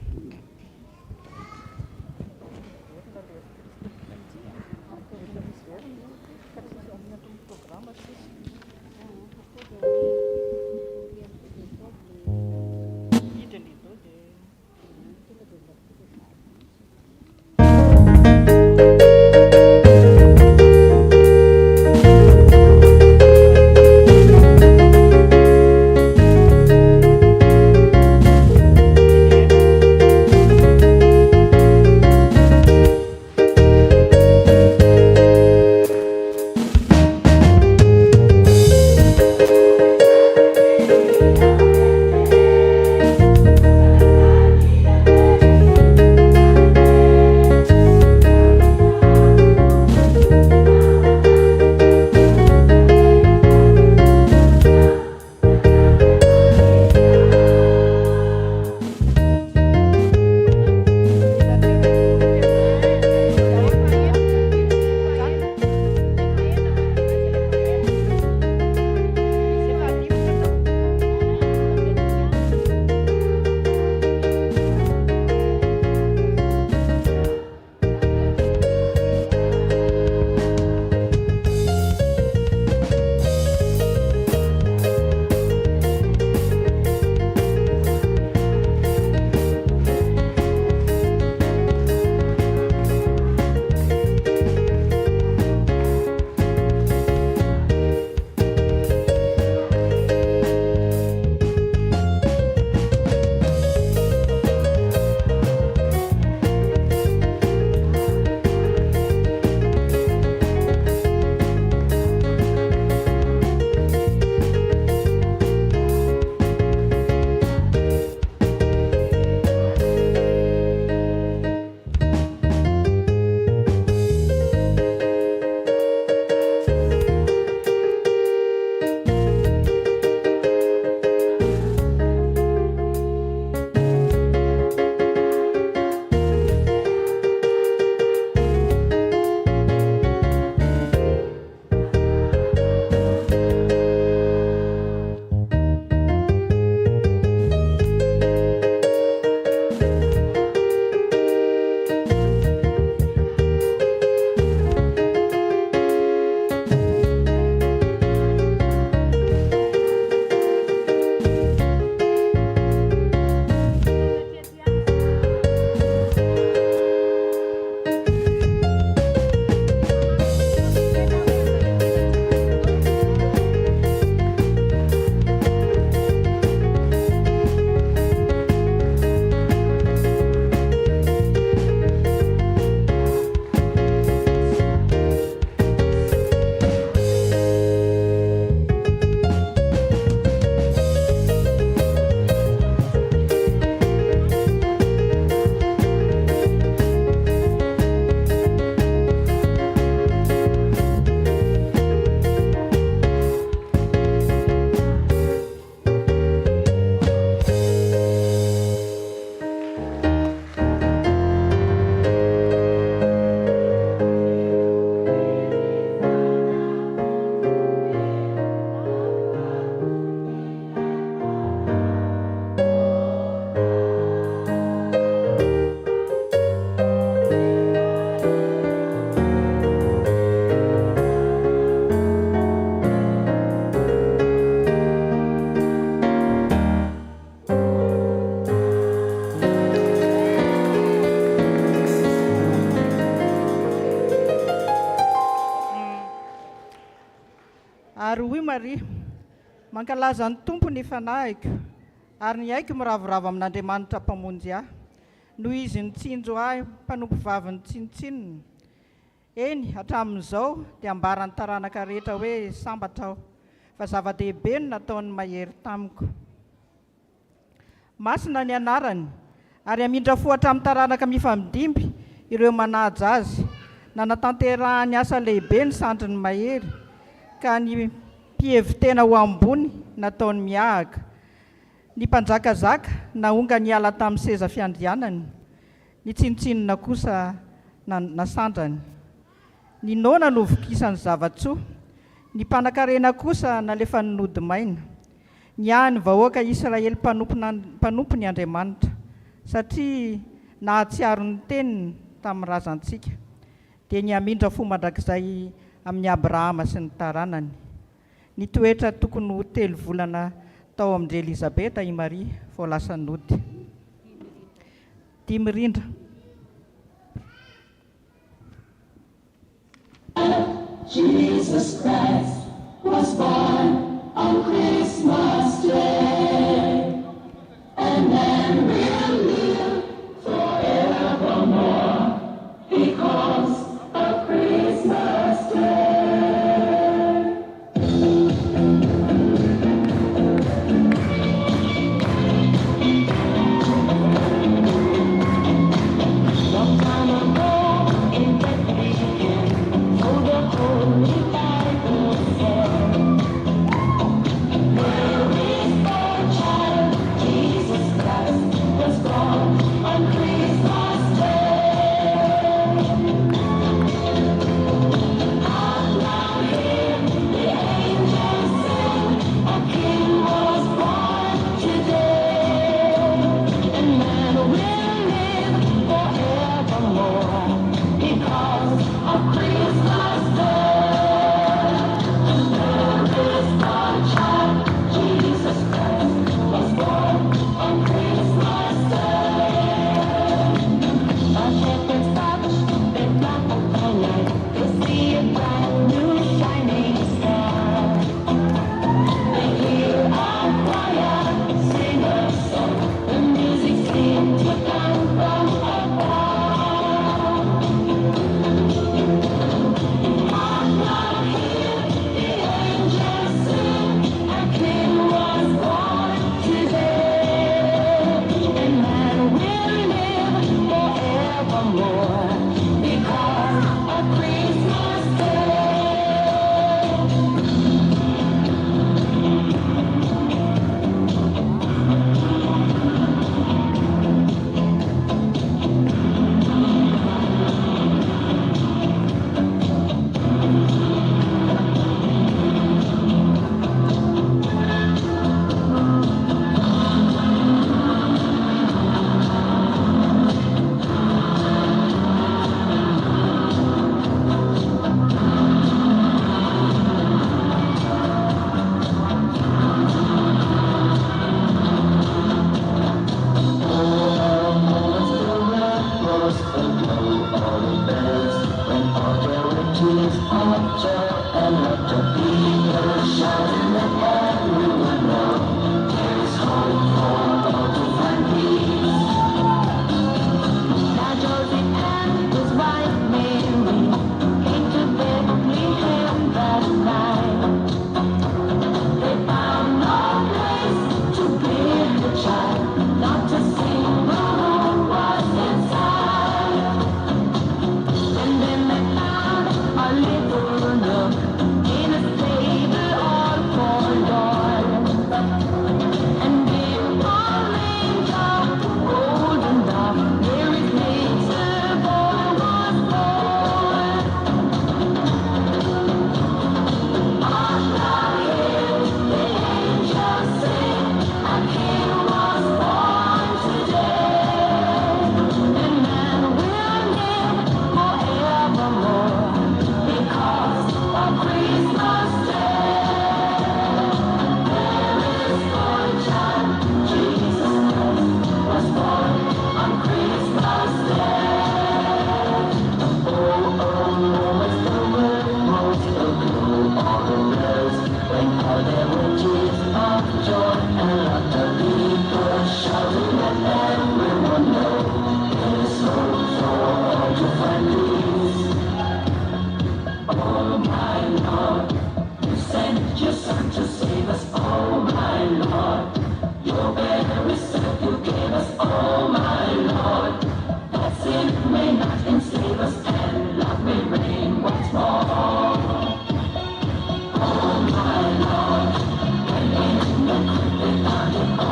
Ary hoy Maria, mankalaza ny tompo ny fanahiko, ary ny aiko miravoravo amin'Andriamanitra mpamonjy ahy, noho izy nitsinjo ahy mpanompo vavy ny tsinitsininy. Eny, hatramin'izao dia ambarany taranaka rehetra hoe sambatra aho, fa zava-dehibe no nataony mahery tamiko. Masina ny anarany, ary amindra foatra amin'ny taranaka mifamidimby ireo manaja azy, nanatanterahany asa lehibe ny sandriny mahery, ka ny mpihevitena ho ambony nataony miahaka. ny mpanjakazaka naonga ny ala tamin'ny seza fiandrianany, ny tsinotsinona kosa nasandrany. Ny nona novokisany zavatsoa, ny mpanan-karena kosa nalefa nynody maina. Ny any vahoaka Israely mpanompo ny Andriamanitra, satria nahatsiaro ny teniny tamin'ny razantsika. Dia ny amindra fo mandrakizay amin'ny Abrahama sy ny taranany. Ny toetra tokony ho 3 volana tao amin'ndry Elizabeta i Maria vao lasa nody. 5 rindra. Jesus Christ was born on Christmas Day, and then we'll live forevermore because of Christmas Day. Long time ago in Bethlehem, so the Holy Bible said, there is a child, Jesus Christ, was born on Christmas Day. Out loud hear the angels sing, a King was born today, and man will live forevermore because of Christmas Day. There is a child, Jesus Christ, was born on Christmas Day. A shepherd's touch, they knock all night, they see a brand new shining star. They hear a choir sing a song, the music seems to come from afar. Out loud hear the angels sing, a King was born today, and man will live forevermore because of Christmas Day. Now Joseph and his wife Mary came to Bethlehem that night. They found no place to bury the child, not a single room was inside. And then they found a little nook in a stable all forlorn. And in a manger, golden dove, Mary's little boy was born. On the hill, the angels sing, a King was born today, and man will live forevermore because of Christmas Day. There is a child, Jesus Christ, was born on Christmas Day. What's the word, most of all the bells, when all there were tears of joy and laughter, people shouting and everyone know there's hope for all to find peace. Oh my Lord, you sent your Son to save us. Oh my Lord, your very self you gave us. Oh my Lord, that sin may not enslave us and love may reign once more. Oh my Lord, when in the crib they found him. Oh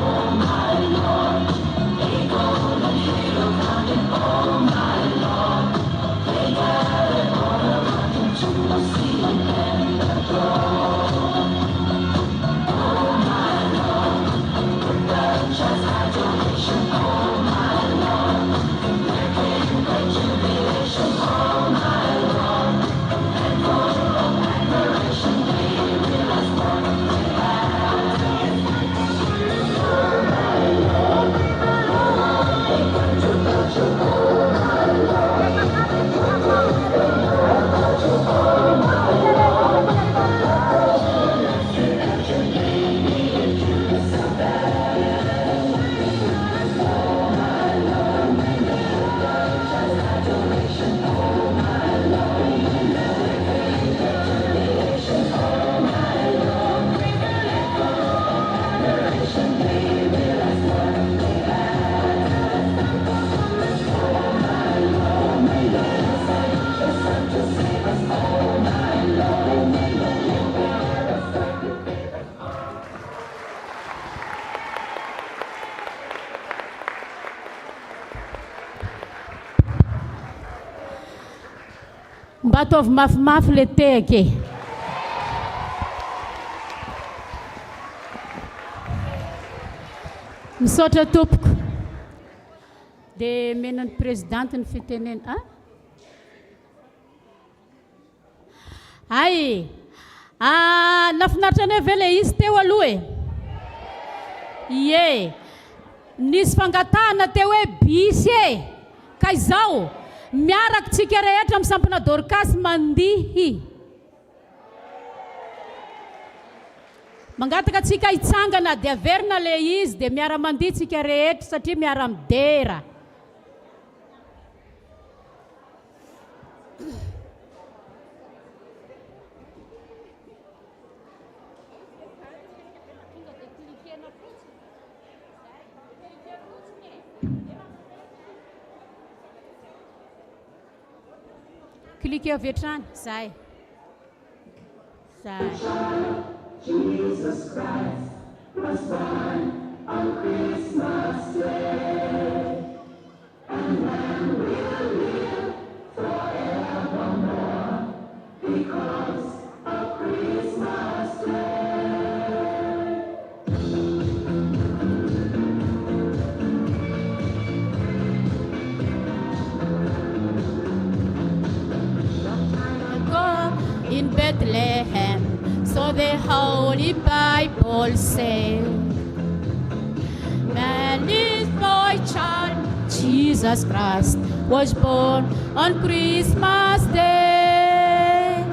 mba ataovy mafimafy le tehake. Misaotra tompoko. Dia menan'ny présidente ny fitenena. Ay, nafinaritra anay ve le izy teo aloha e? Ie, nisy fangatahana teo hoe bisy e, ka izao miaraka tsika rehetra amin'ny sampana Dorcas mandihy. Mangataka tsika hitsangana dia averina le izy dia miara-mandihy tsika rehetra satria miara-midera. Cliquez avy hatrany, zay. Zay. Jesus Christ was born on Christmas Day, and man will live forevermore because of Christmas Day. In Bethlehem, so the Holy Bible says, man is boy child, Jesus Christ was born on Christmas Day.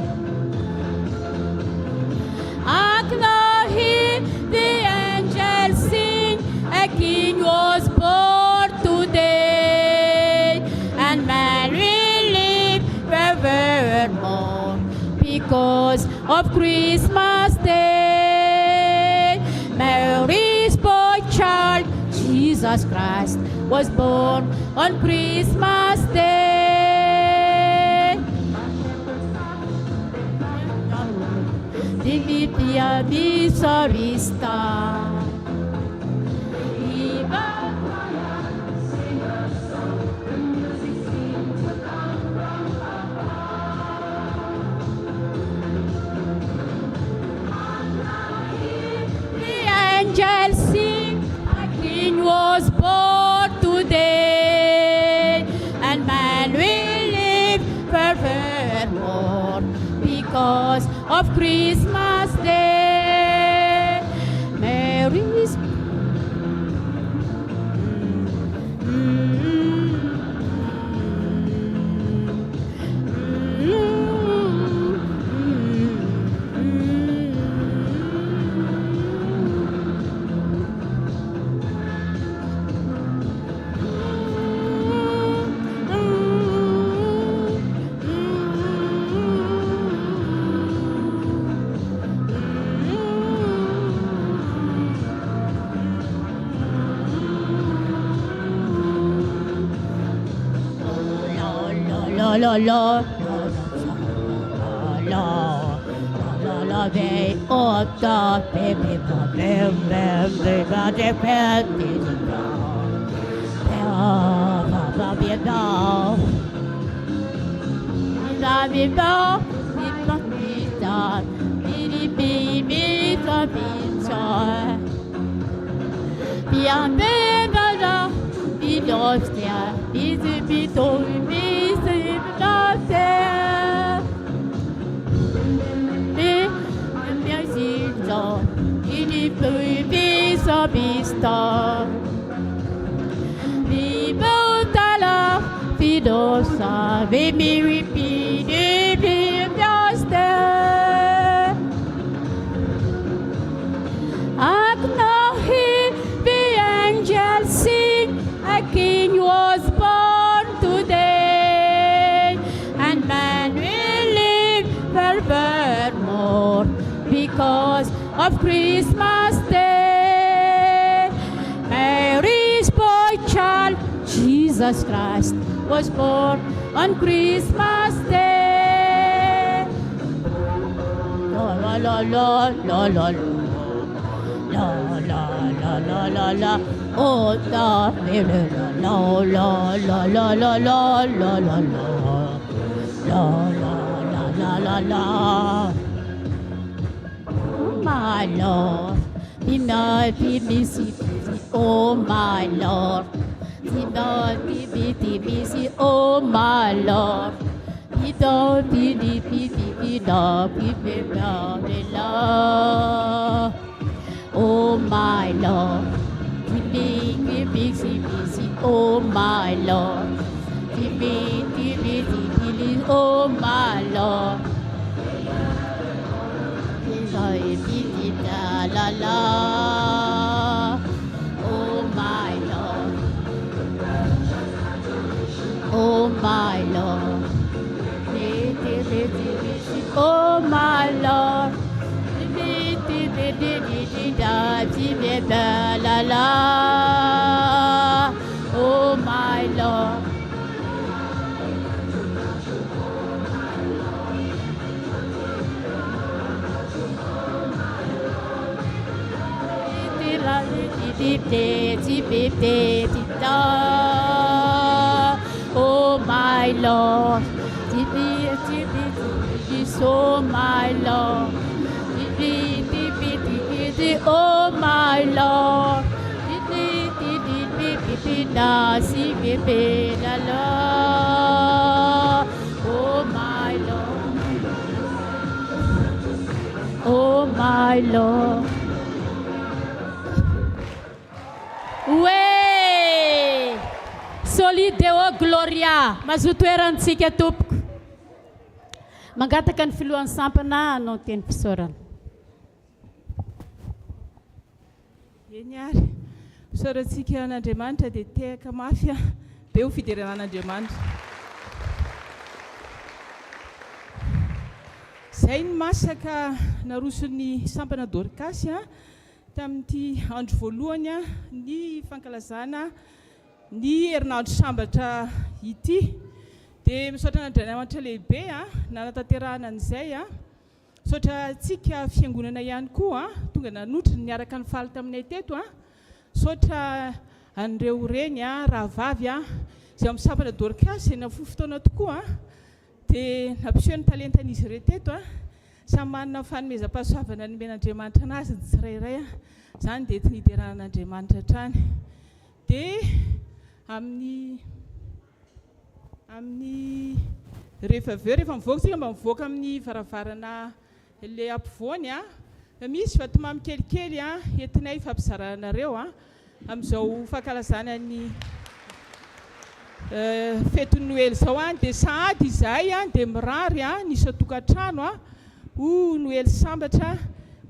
Acknowledge the angels sing, a king was born today, and man will live forevermore because of Christmas Day. Mary's boy child, Jesus Christ, was born on Christmas Day. Divya be sorry star. Angels sing, a king was born today, and man will live forevermore because of Christmas Day. Mary's la la la la they ought the baby them they got their pet Papa be down la be down be down be down bien bella be lost there be told me il peut vista vivo tala fidosa ve mi ripide piaste acknowledge the angels sing a king was born today and man will live forevermore because of Christmas Day. Mary's boy child, Jesus Christ, was born on Christmas Day. La la la la la la la la la la la oh la la la la la la la la la la la la la la. Oh my Lord, be my busy, oh my Lord. Be my busy, oh my Lord. Be don't be la. Oh my Lord, be busy, oh my Lord. Be busy, oh my Lord. Be la la. Oh my Lord. Oh my Lord. Oh my Lord. La la. Oh my Lord. Oh my Lord. Oh my Lord. Oh my Lord. Oh my Lord. Oh my Lord. We soli Deo gloria mazotoerantsika tompoko mangataka ny filohan'ny sampana anao teny fisaorana. Eny ary fisaorantsika an'Andriamanitra dia tehaka mafy be ho fideranan'Andriamanitra. Zay ny masaka naroson'ny sampana Dorcasy tamin'ity andro voalohany ny fankalazana ny herinandro sambatra ity dia misaotra an'Andriamanitra lehibe nanatanterahana an'izay misaotra tsika fiangonana ihany koa tonga nanotra niaraka ny faly taminay teto misaotra an'ireo reny rahavavy izay amin'ny sampana Dorcasy nafohy fotoana tokoa dia nampiseho ny talentan'izy ireo teto samy manana fanomezam-pahasoavana nomen'Andriamanitra anazy ny tsirairay zany dia ty nideranan'Andriamanitra hatrany. Dia amin'ny rehefa mivoaka tsika mba mivoaka amin'ny varavarana le ampovoany misy vatomamy kelikely entinay fampizaraanareo amin'izao fankalazana ny fety Noely zao dia sahady izay dia mirary ny isa-tokantrano ho Noely sambatra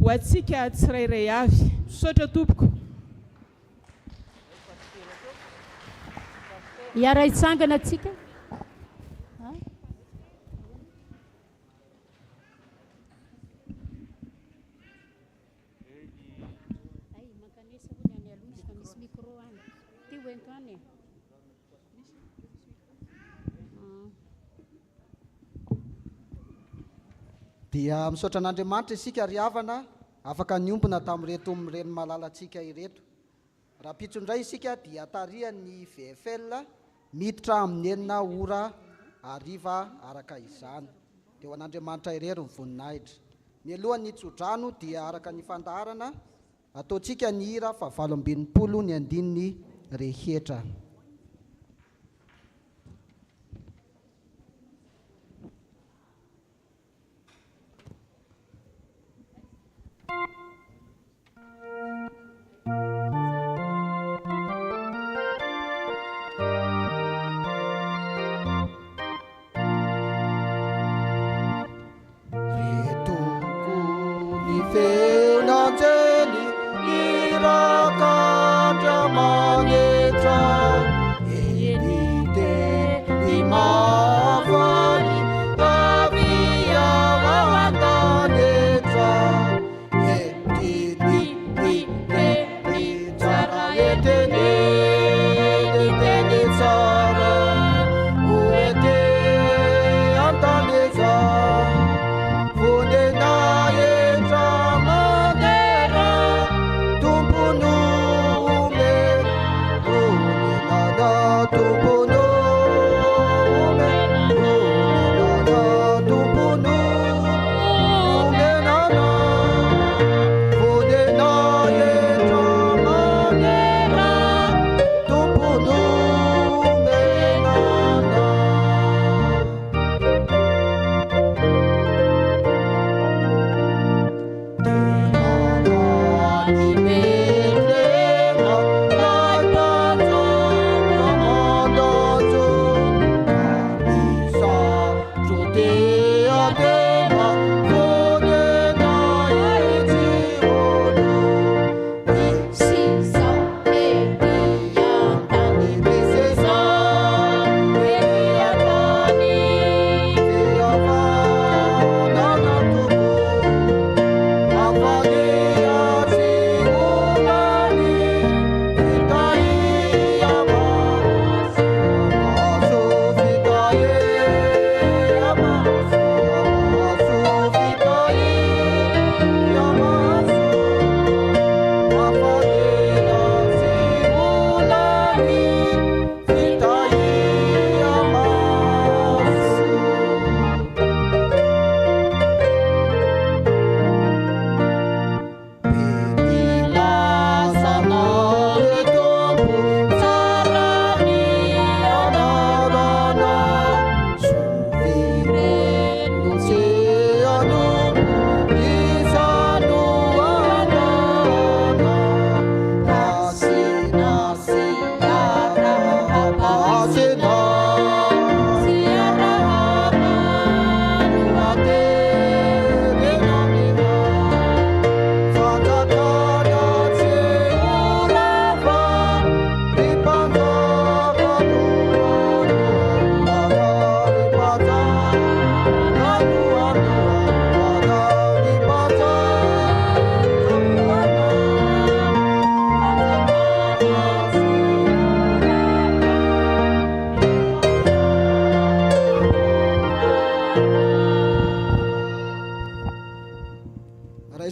ho antsika tsirairay avy. Misaotra tompoko. Iara hitsangana atsika. Dia misaotra an'Andriamanitra isika ry havana afaka niompona tamin'ireto mireny malalatsika ireto. Raha pitsondray isika dia tarihan'ny VFL miditra amin'ny enina ora ariva araka izany. Dia ho an'Andriamanitra irery ny voninahitra. Ny alohan'ny tsodrano dia araka ny fandaharana ataontsika ny hira fa 8:20 ny andininy rehetra. Feunanzeni irakandra manetra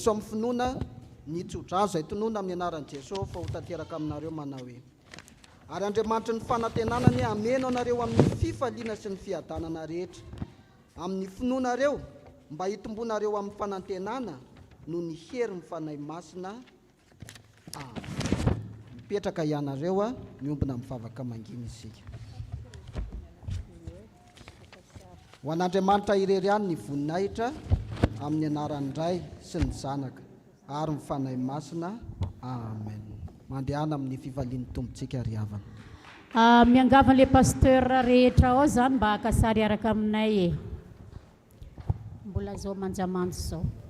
iso amin'ny finoana nitsodrano zay tonoana amin'ny anaran'i Jesosy fa ho tanteraka aminareo manao hoe ary Andriamanitra ny fanantenanany ameno anareo amin'ny fifaliana sy ny fiadanana rehetra amin'ny finoanareo mba hitombonareo amin'ny fanantenana no ny hery mifanahy masina. Mipetraka ianareo a miombona amin'ny vavaka mangina isika. Ho an'Andriamanitra irery ihany ny voninahitra amin'ny anaran'ny Ray sy ny Zanaka ary mifanahy masina. Amen. Mandehana amin'ny fivalian'ny tompontsika ry havana. Miangavan'ilay pasteur rehetra ao zany mba hakasary araka aminay e. Mbola zao manjamanja zao.